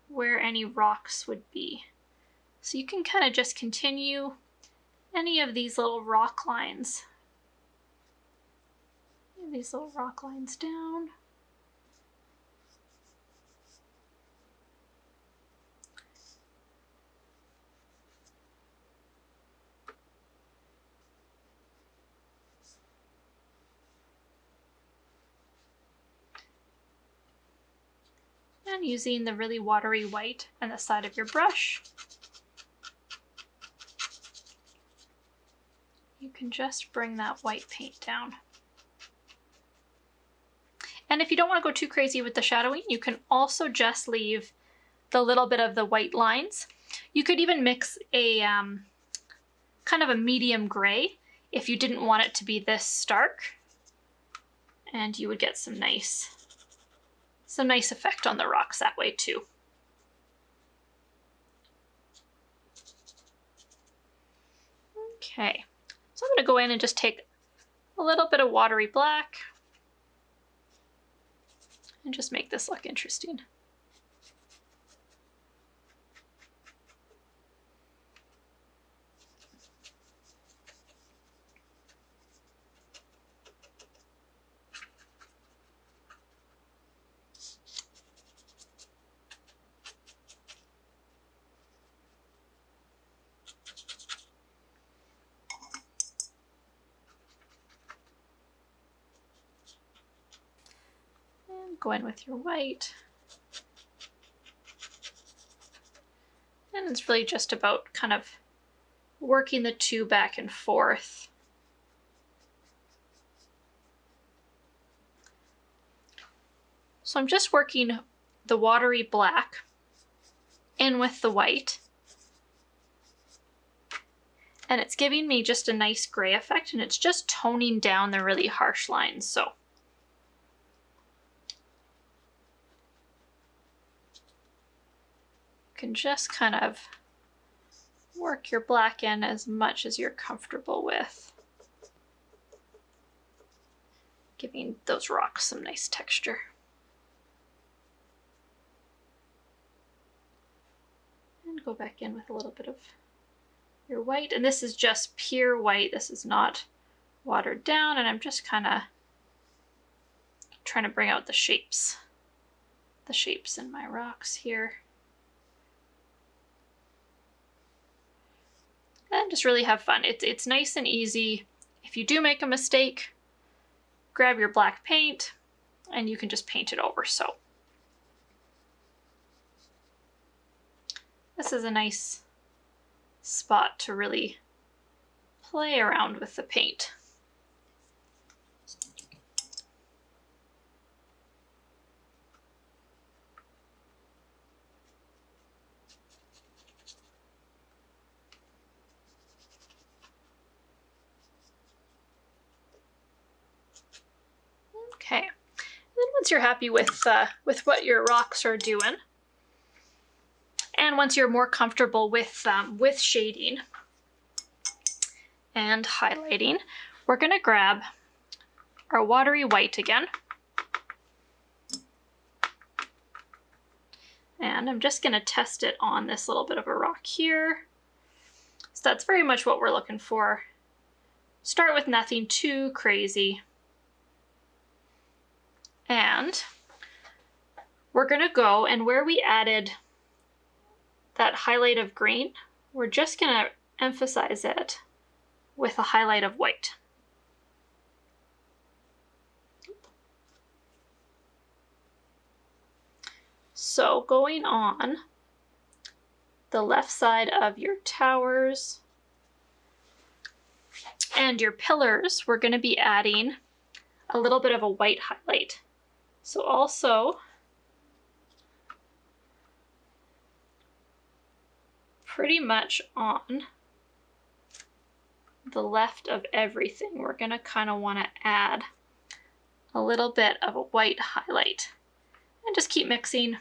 Speaker 1: where any rocks would be. So you can kind of just continue any of these little rock lines. These little rock lines down. And using the really watery white on the side of your brush, you can just bring that white paint down. And if you don't want to go too crazy with the shadowing, you can also just leave the little bit of the white lines. You could even mix a kind of a medium gray if you didn't want it to be this stark, and you would get some nice effect on the rocks that way too. Okay, so I'm going to go in and just take a little bit of watery black and just make this look interesting. Go in with your white. And it's really just about kind of working the two back and forth. So I'm just working the watery black in with the white. And it's giving me just a nice gray effect, and it's just toning down the really harsh lines. So you can just kind of work your black in as much as you're comfortable with, giving those rocks some nice texture. And go back in with a little bit of your white, and this is just pure white. This is not watered down, and I'm just kind of trying to bring out the shapes in my rocks here. And just really have fun. It's nice and easy. If you do make a mistake, grab your black paint and you can just paint it over. So this is a nice spot to really play around with the paint. once you're happy with what your rocks are doing, and once you're more comfortable with shading and highlighting, we're gonna grab our watery white again. And I'm just gonna test it on this little bit of a rock here. So that's very much what we're looking for. Start with nothing too crazy. And we're gonna go, and where we added that highlight of green, we're just gonna emphasize it with a highlight of white. So going on the left side of your towers and your pillars, we're going to be adding a little bit of a white highlight. So also pretty much on the left of everything, we're going to kind of want to add a little bit of a white highlight. And just keep mixing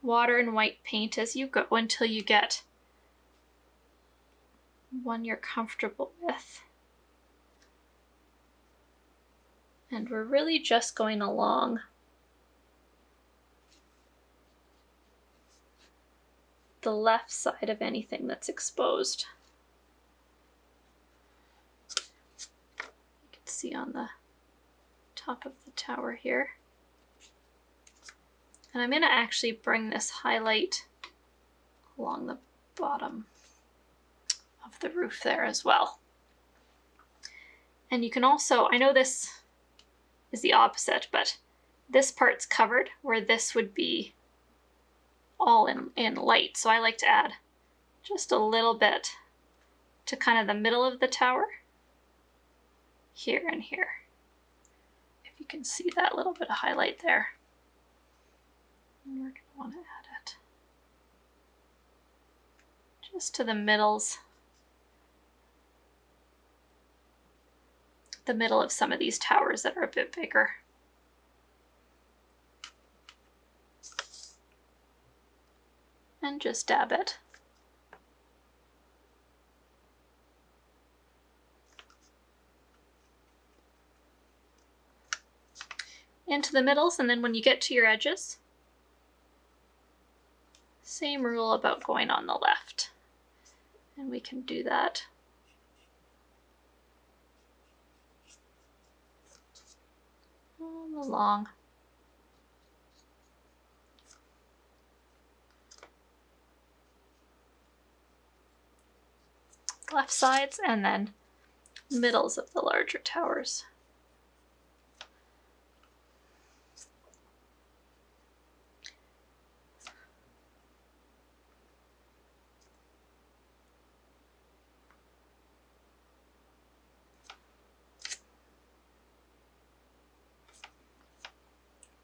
Speaker 1: water and white paint as you go until you get one you're comfortable with. And we're really just going along the left side of anything that's exposed. You can see on the top of the tower here. And I'm going to actually bring this highlight along the bottom of the roof there as well. And you can also, I know this is the opposite, but this part's covered where this would be all in light. So I like to add just a little bit to kind of the middle of the tower, here and here. If you can see that little bit of highlight there. And we're going to want to add it just to the middles, the middle of some of these towers that are a bit bigger. And just dab it. Into the middles, and then when you get to your edges, same rule about going on the left. And we can do that all along. Left sides and then middles of the larger towers.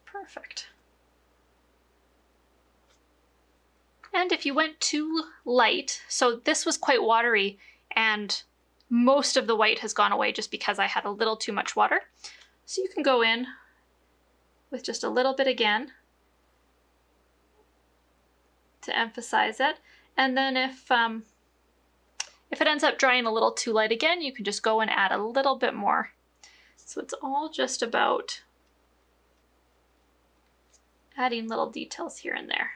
Speaker 1: Perfect. And if you went too light, so this was quite watery and most of the white has gone away just because I had a little too much water. So you can go in with just a little bit again to emphasize it. And then if it ends up drying a little too light again, you can just go and add a little bit more. So it's all just about adding little details here and there.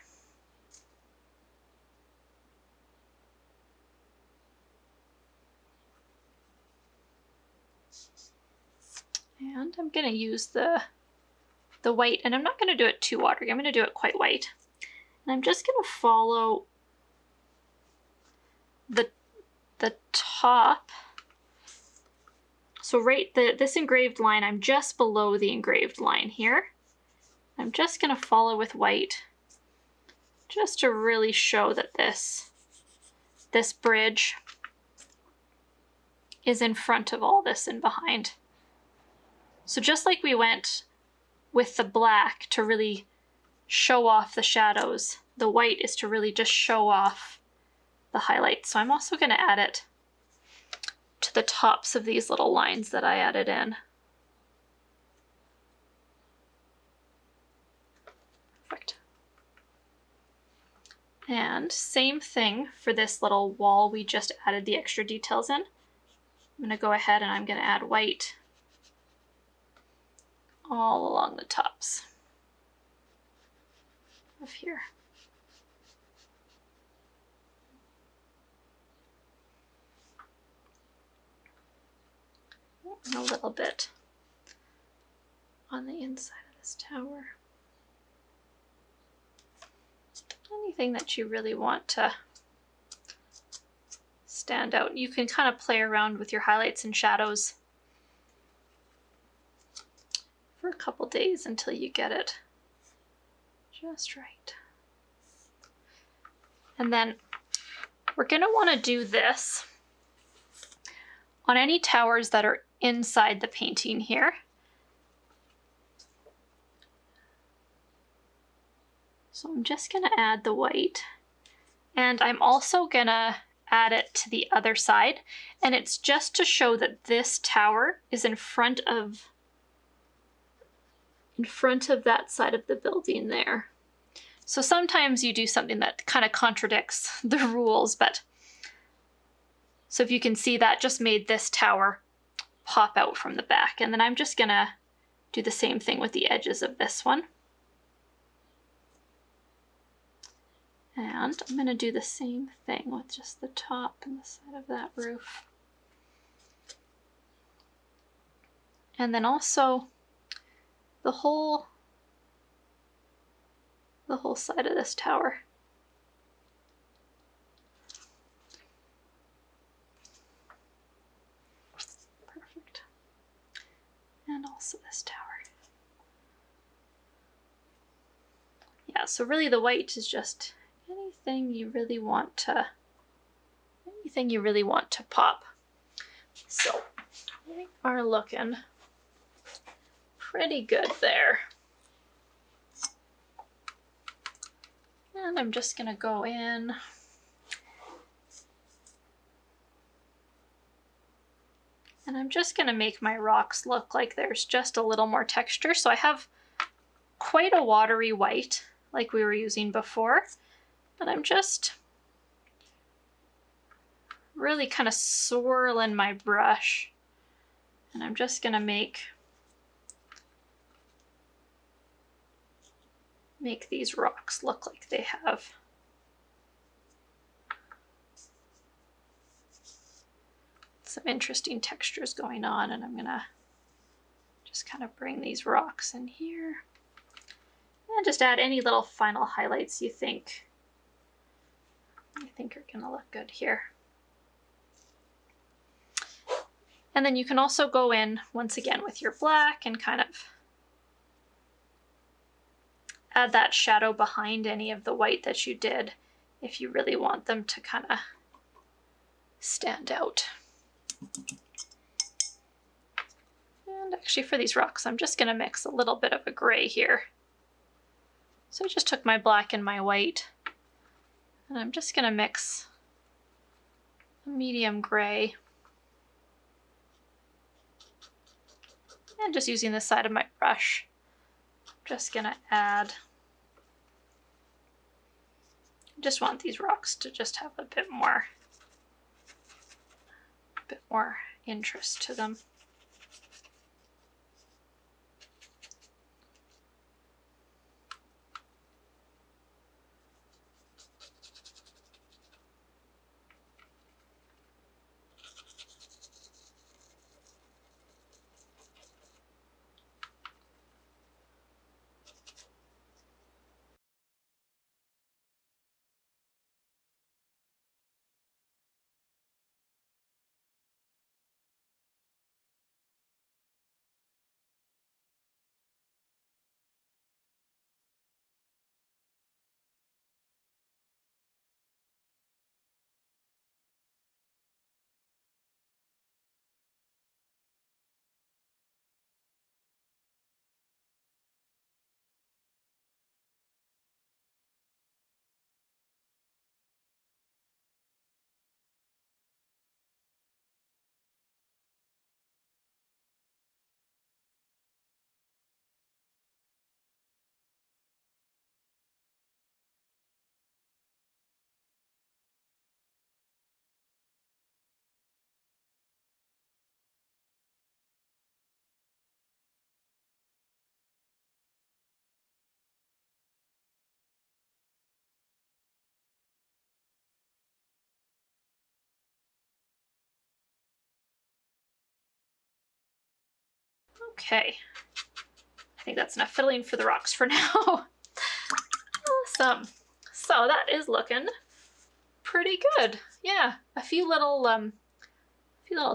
Speaker 1: And I'm going to use the white, and I'm not going to do it too watery. I'm going to do it quite white. And I'm just going to follow the top. So this engraved line, I'm just below the engraved line here. I'm just going to follow with white just to really show that this bridge is in front of all this and behind. So just like we went with the black to really show off the shadows, the white is to really just show off the highlights. So I'm also going to add it to the tops of these little lines that I added in. And same thing for this little wall we just added the extra details in. I'm going to go ahead and I'm going to add white all along the tops of here. And a little bit on the inside of this tower. Anything that you really want to stand out. You can kind of play around with your highlights and shadows for a couple days until you get it just right. And then we're going to want to do this on any towers that are inside the painting here. So I'm just going to add the white, and I'm also going to add it to the other side, and it's just to show that this tower is in front of that side of the building there. So sometimes you do something that kind of contradicts the rules, but so if you can see, that just made this tower pop out from the back. And then I'm just gonna do the same thing with the edges of this one. And I'm gonna do the same thing with just the top and the side of that roof. And then also the whole side of this tower. Perfect. And also this tower. Yeah, so really the white is just anything you really want to pop. So we are looking pretty good there. And I'm just gonna go in and I'm just gonna make my rocks look like there's just a little more texture. So I have quite a watery white like we were using before, but I'm just really kind of swirling my brush, and I'm just gonna make these rocks look like they have some interesting textures going on. And I'm gonna just kind of bring these rocks in here and just add any little final highlights you think are gonna look good here. And then you can also go in once again with your black and kind of add that shadow behind any of the white that you did if you really want them to kind of stand out. And actually for these rocks, I'm just going to mix a little bit of a gray here. So I just took my black and my white, and I'm just going to mix a medium gray. And just using the side of my brush, I'm just going to add, I just want these rocks to just have a bit more interest to them. Okay. I think that's enough fiddling for the rocks for now. Awesome. So that is looking pretty good. Yeah, a few little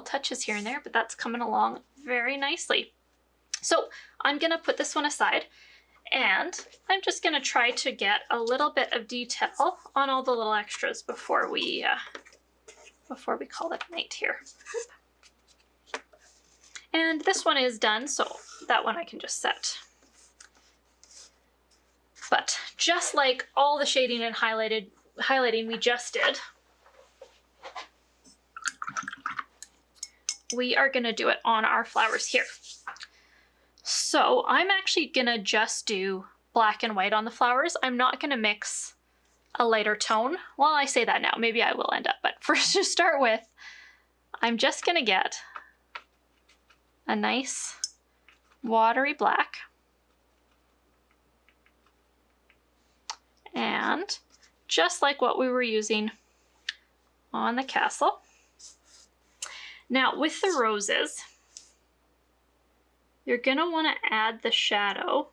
Speaker 1: touches here and there, but that's coming along very nicely. So I'm gonna put this one aside, and I'm just gonna try to get a little bit of detail on all the little extras before we call it night here. And this one is done, so that one I can just set. But just like all the shading and highlighting we just did, we are gonna do it on our flowers here. So I'm actually gonna just do black and white on the flowers. I'm not gonna mix a lighter tone. Well, I say that now, maybe I will end up, but first to start with, I'm just gonna get a nice watery black. And just like what we were using on the castle. Now with the roses, you're gonna wanna add the shadow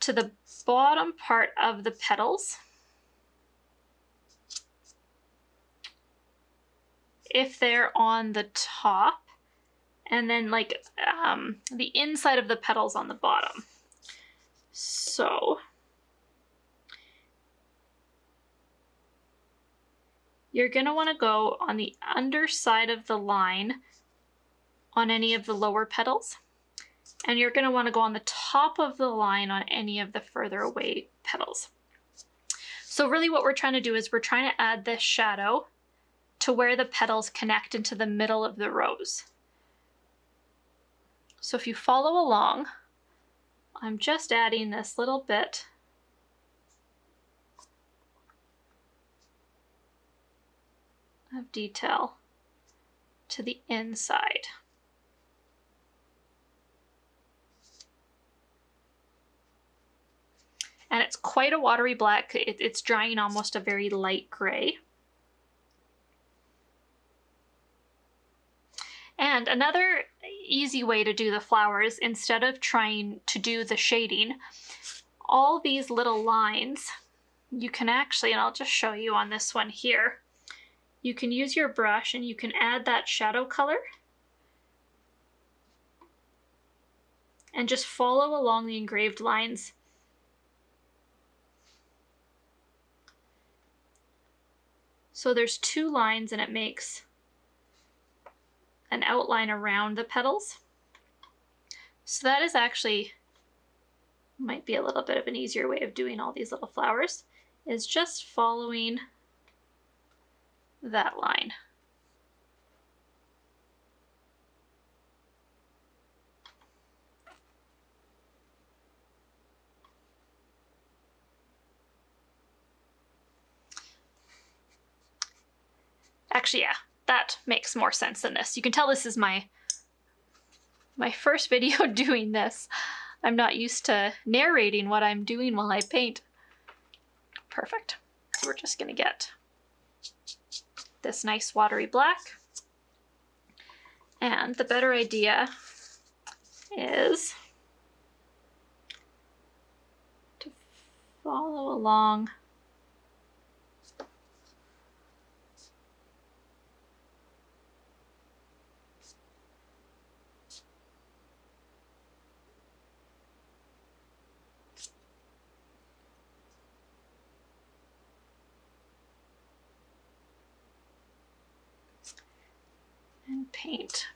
Speaker 1: to the bottom part of the petals. If they're on the top, and then like the inside of the petals on the bottom. So you're gonna wanna go on the underside of the line on any of the lower petals, and you're gonna wanna go on the top of the line on any of the further away petals. So really what we're trying to do is we're trying to add this shadow to where the petals connect into the middle of the rose. So if you follow along, I'm just adding this little bit of detail to the inside. And it's quite a watery black. It's drying almost a very light gray. And another easy way to do the flowers, instead of trying to do the shading, all these little lines, you can actually, and I'll just show you on this one here, you can use your brush and you can add that shadow color and just follow along the engraved lines. So there's two lines and it makes an outline around the petals. So that is actually, might be a little bit of an easier way of doing all these little flowers, is just following that line. Actually, yeah, that makes more sense than this. You can tell this is my first video doing this. I'm not used to narrating what I'm doing while I paint. Perfect. So we're just gonna get this nice watery black. And the better idea is to follow along and paint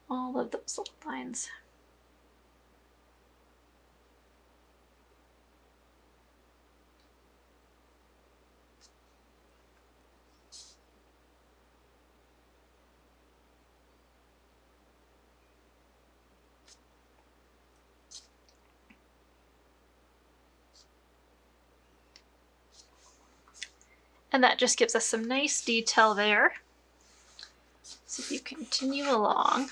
Speaker 1: all of those little lines. And that just gives us some nice detail there. So if you continue along,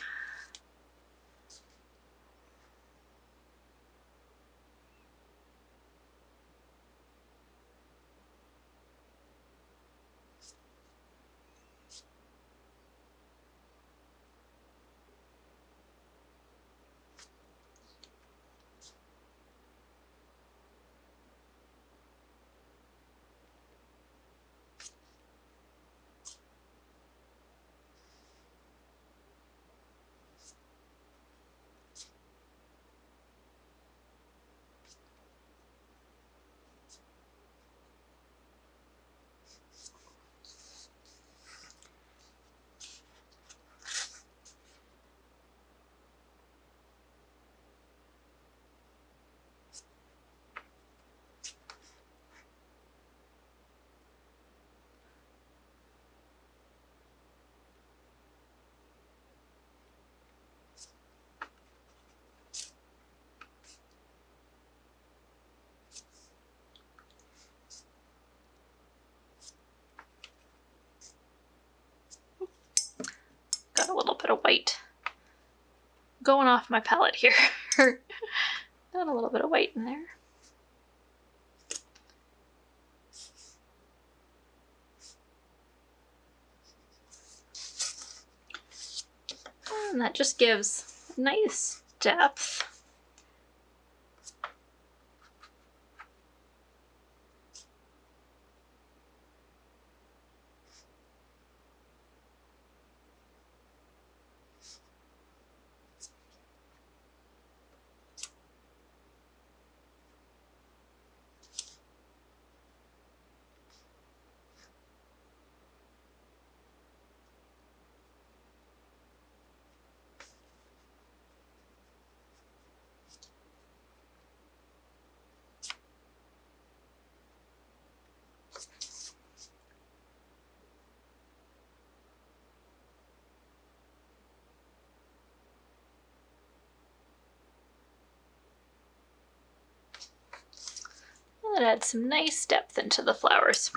Speaker 1: bit of white going off my palette here. Got a little bit of white in there. And that just gives nice depth. That adds some nice depth into the flowers.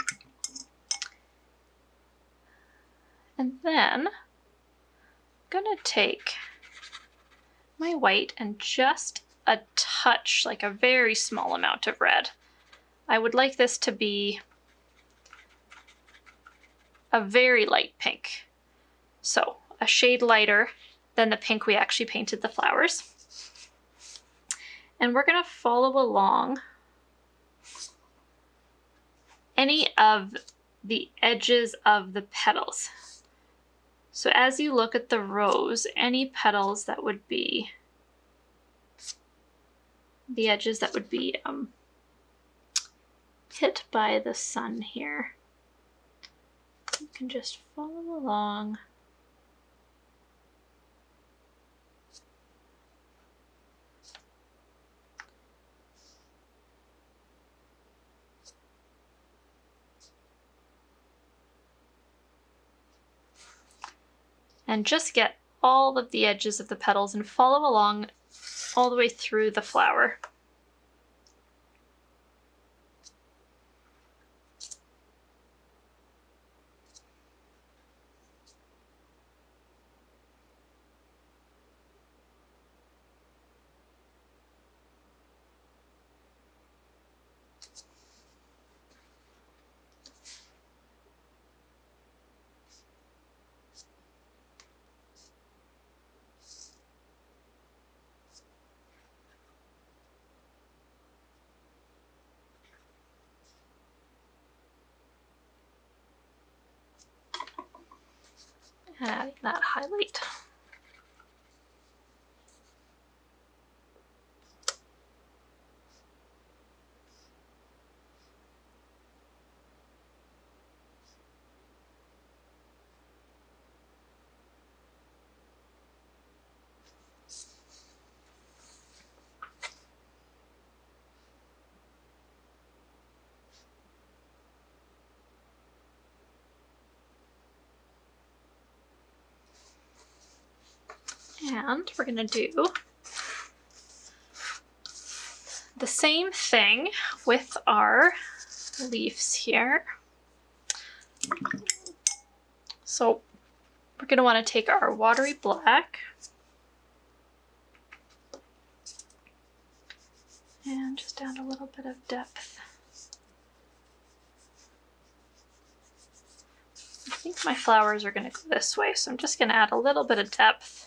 Speaker 1: And then I'm gonna take my white and just a touch, like a very small amount of red. I would like this to be a very light pink. So a shade lighter than the pink we actually painted the flowers. And we're gonna follow along any of the edges of the petals. So as you look at the rose, any petals that would be the edges that would be hit by the sun here, you can just follow along. And just get all of the edges of the petals and follow along all the way through the flower. And adding that highlight. And we're gonna do the same thing with our leaves here. So we're gonna wanna take our watery black and just add a little bit of depth. I think my flowers are gonna go this way, so I'm just gonna add a little bit of depth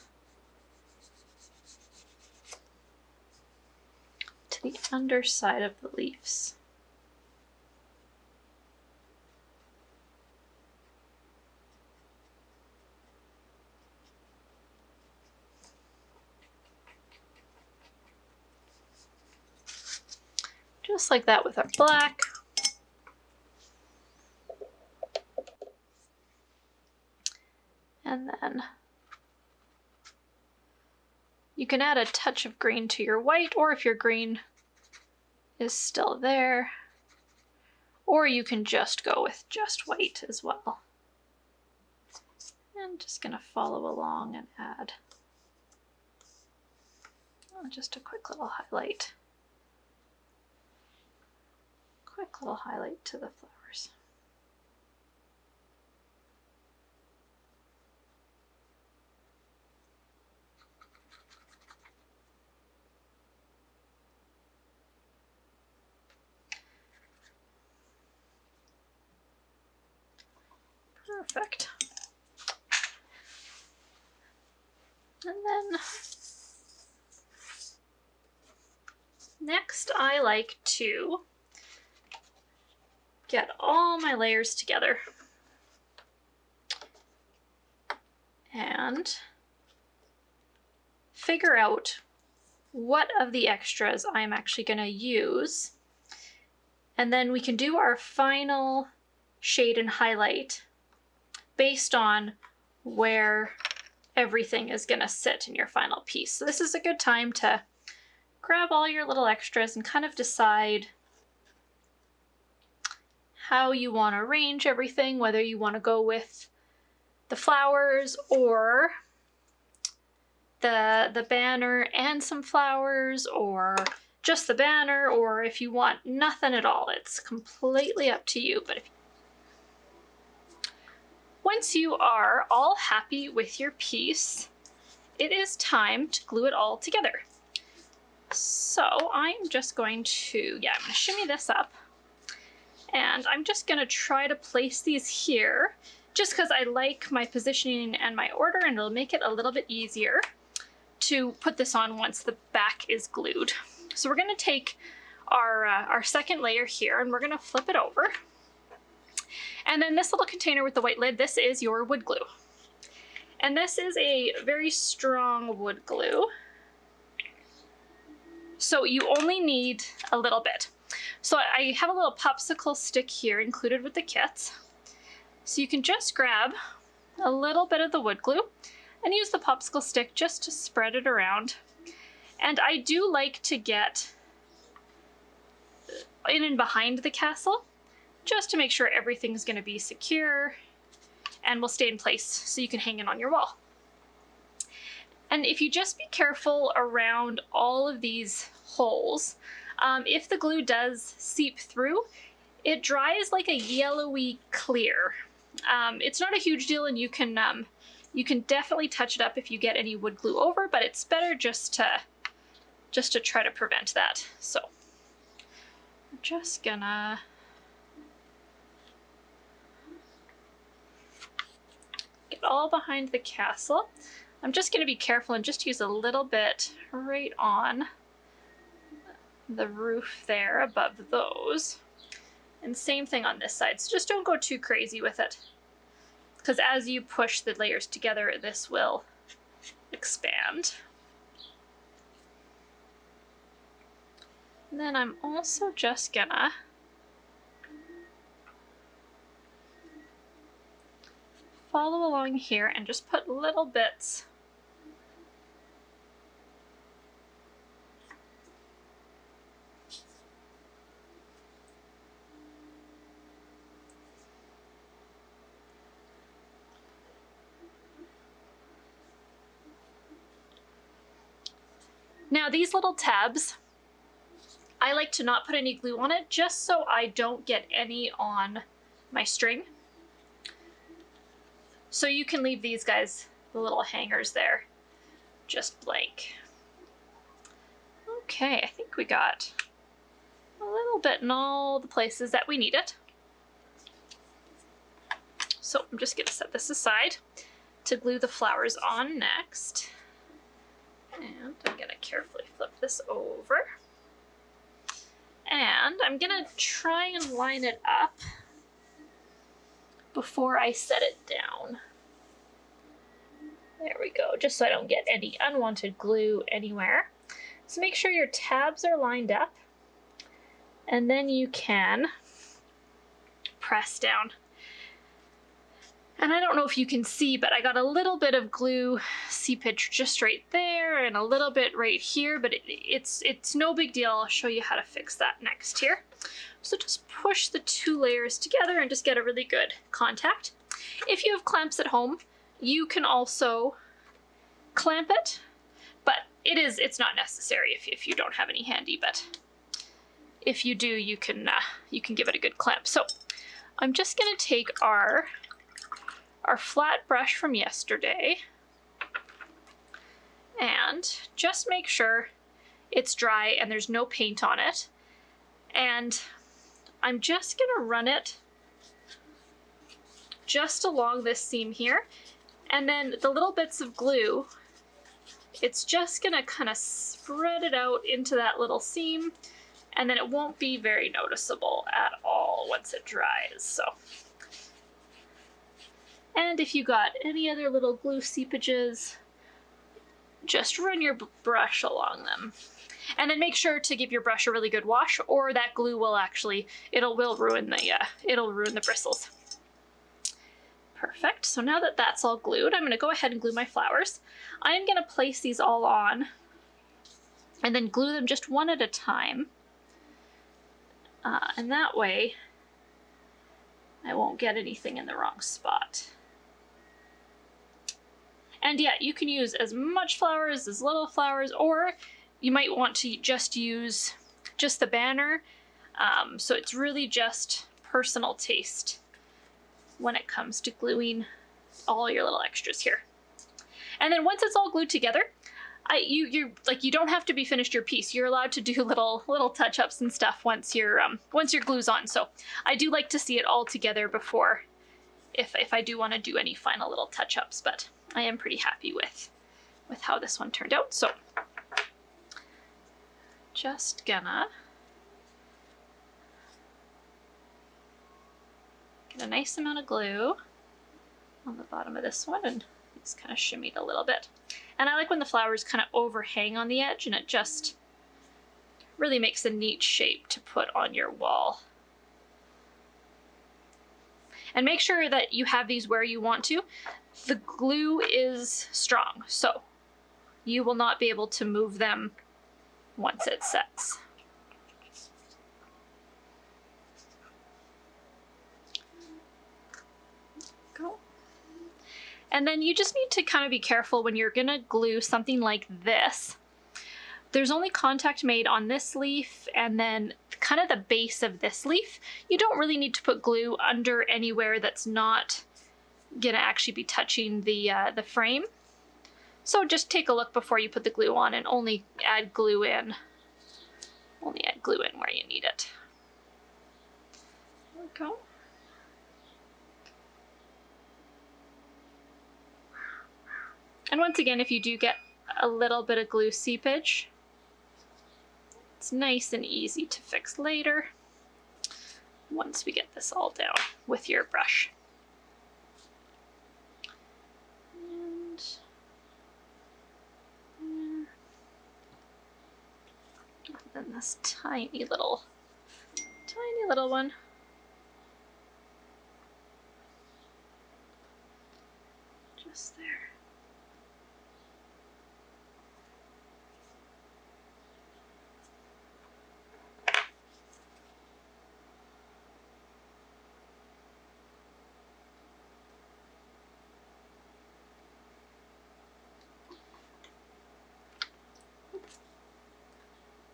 Speaker 1: to the underside of the leaves. Just like that with our black. And then you can add a touch of green to your white, or if your green is still there, or you can just go with just white as well. I'm just gonna follow along and add just a quick little highlight. Quick little highlight to the flowers. Perfect. And then next I like to get all my layers together and figure out what of the extras I'm actually going to use. And then we can do our final shade and highlight based on where everything is going to sit in your final piece. So this is a good time to grab all your little extras and kind of decide how you want to arrange everything, whether you want to go with the flowers or the banner and some flowers, or just the banner, or if you want nothing at all. It's completely up to you. But once you are all happy with your piece, it is time to glue it all together. So I'm just going to, I'm going to shimmy this up, and I'm just going to try to place these here just because I like my positioning and my order, and it'll make it a little bit easier to put this on once the back is glued. So we're going to take our second layer here and we're going to flip it over. And then this little container with the white lid, this is your wood glue. And this is a very strong wood glue. So you only need a little bit. So I have a little popsicle stick here included with the kits. So you can just grab a little bit of the wood glue and use the popsicle stick just to spread it around. And I do like to get in and behind the castle just to make sure everything's going to be secure and will stay in place so you can hang it on your wall. And if you just be careful around all of these holes, if the glue does seep through, it dries like a yellowy clear. It's not a huge deal, and you can definitely touch it up if you get any wood glue over, but it's better just to try to prevent that. So I'm just gonna get all behind the castle. I'm just gonna be careful and just use a little bit right on the roof there above those. And same thing on this side, so just don't go too crazy with it, because as you push the layers together, this will expand. And then I'm also just gonna follow along here and just put little bits Now these little tabs, I like to not put any glue on it just so I don't get any on my string. So you can leave these guys, the little hangers there, just blank. Okay, I think we got a little bit in all the places that we need it. So I'm just gonna set this aside to glue the flowers on next. And I'm gonna carefully flip this over. And I'm gonna try and line it up before I set it down. There we go, just so I don't get any unwanted glue anywhere. So make sure your tabs are lined up, and then you can press down. And I don't know if you can see, but I got a little bit of glue seepage just right there and a little bit right here, but it's no big deal. I'll show you how to fix that next here. So just push the two layers together and just get a really good contact. If you have clamps at home, you can also clamp it, but it's not necessary if you don't have any handy, but if you do, you can give it a good clamp. So I'm just gonna take our flat brush from yesterday and just make sure it's dry and there's no paint on it. And I'm just gonna run it just along this seam here. And then the little bits of glue, it's just gonna kind of spread it out into that little seam, and then it won't be very noticeable at all once it dries. So, and if you got any other little glue seepages, just run your brush along them. And then make sure to give your brush a really good wash, or that glue will actually, it'll ruin the bristles. Perfect. So now that that's all glued, I'm going to go ahead and glue my flowers. I'm going to place these all on and then glue them just one at a time. And that way I won't get anything in the wrong spot. And yeah, you can use as much flowers, as little flowers, or you might want to just use just the banner. So it's really just personal taste when it comes to gluing all your little extras here. And then once it's all glued together, you don't have to be finished your piece. You're allowed to do little touch-ups and stuff once your glue's on. So I do like to see it all together before, if I do want to do any final little touch-ups, but I am pretty happy with how this one turned out. So just gonna get a nice amount of glue on the bottom of this one, and it's kind of shimmied a little bit. And I like when the flowers kind of overhang on the edge, and it just really makes a neat shape to put on your wall. And make sure that you have these where you want to. The glue is strong, so you will not be able to move them once it sets. Go. And then you just need to kind of be careful when you're gonna glue something like this. There's only contact made on this leaf and then kind of the base of this leaf. You don't really need to put glue under anywhere that's not gonna actually be touching the frame. So just take a look before you put the glue on and only add glue in. Only add glue in where you need it. There we go. And once again, if you do get a little bit of glue seepage, it's nice and easy to fix later once we get this all down with your brush. And then this tiny little one. Just there.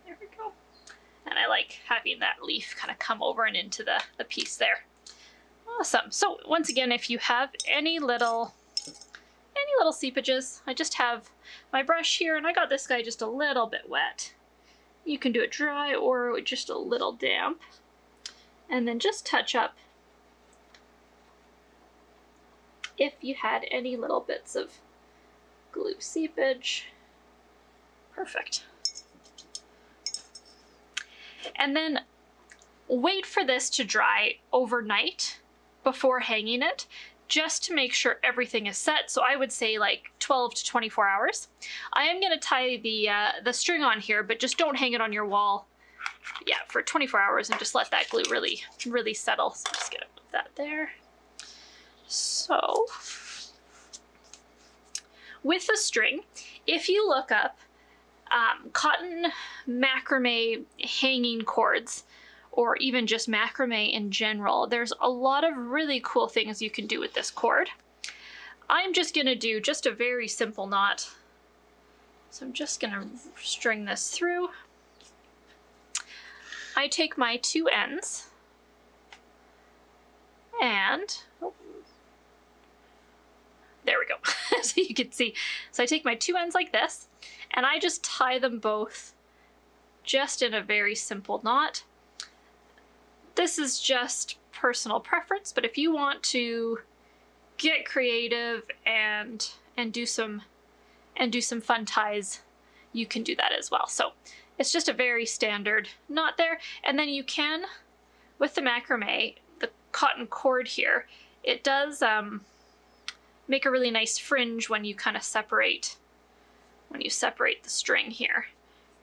Speaker 1: There we go. And I like having that leaf kind of come over and into the piece there. Awesome. So once again, if you have any little seepages, I just have my brush here, and I got this guy just a little bit wet. You can do it dry or just a little damp. And then just touch up if you had any little bits of glue seepage. Perfect. And then wait for this to dry overnight before hanging it, just to make sure everything is set. So I would say like 12 to 24 hours. I am going to tie the string on here, but just don't hang it on your wall, for 24 hours and just let that glue really settle. So I'm just going to put that there. So with the string, if you look up cotton macrame hanging cords, or even just macrame in general, there's a lot of really cool things you can do with this cord. I'm just gonna do just a very simple knot. So I'm just gonna string this through. I take my two ends and, there we go, so you can see. So I take my two ends like this, and I just tie them both just in a very simple knot. This is just personal preference, but if you want to get creative and do some fun ties, you can do that as well. So it's just a very standard knot there. And then you can, with the macrame, the cotton cord here, it does make a really nice fringe when you kind of separate, the string here.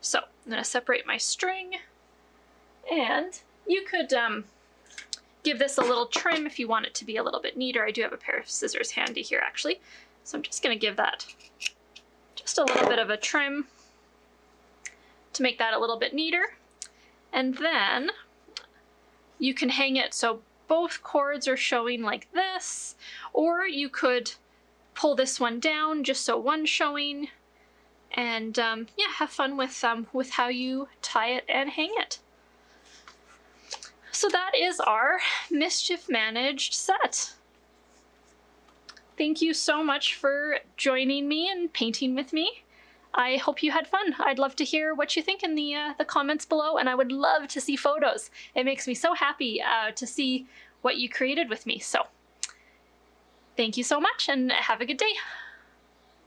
Speaker 1: So I'm gonna separate my string, and you could give this a little trim if you want it to be a little bit neater. I do have a pair of scissors handy here actually. So I'm just gonna give that just a little bit of a trim to make that a little bit neater. And then you can hang it so both cords are showing like this, or you could pull this one down just so one's showing, and yeah, have fun with how you tie it and hang it. So that is our Mischief Managed set. Thank you so much for joining me and painting with me. I hope you had fun. I'd love to hear what you think in the comments below, and I would love to see photos. It makes me so happy to see what you created with me. So thank you so much, and have a good day.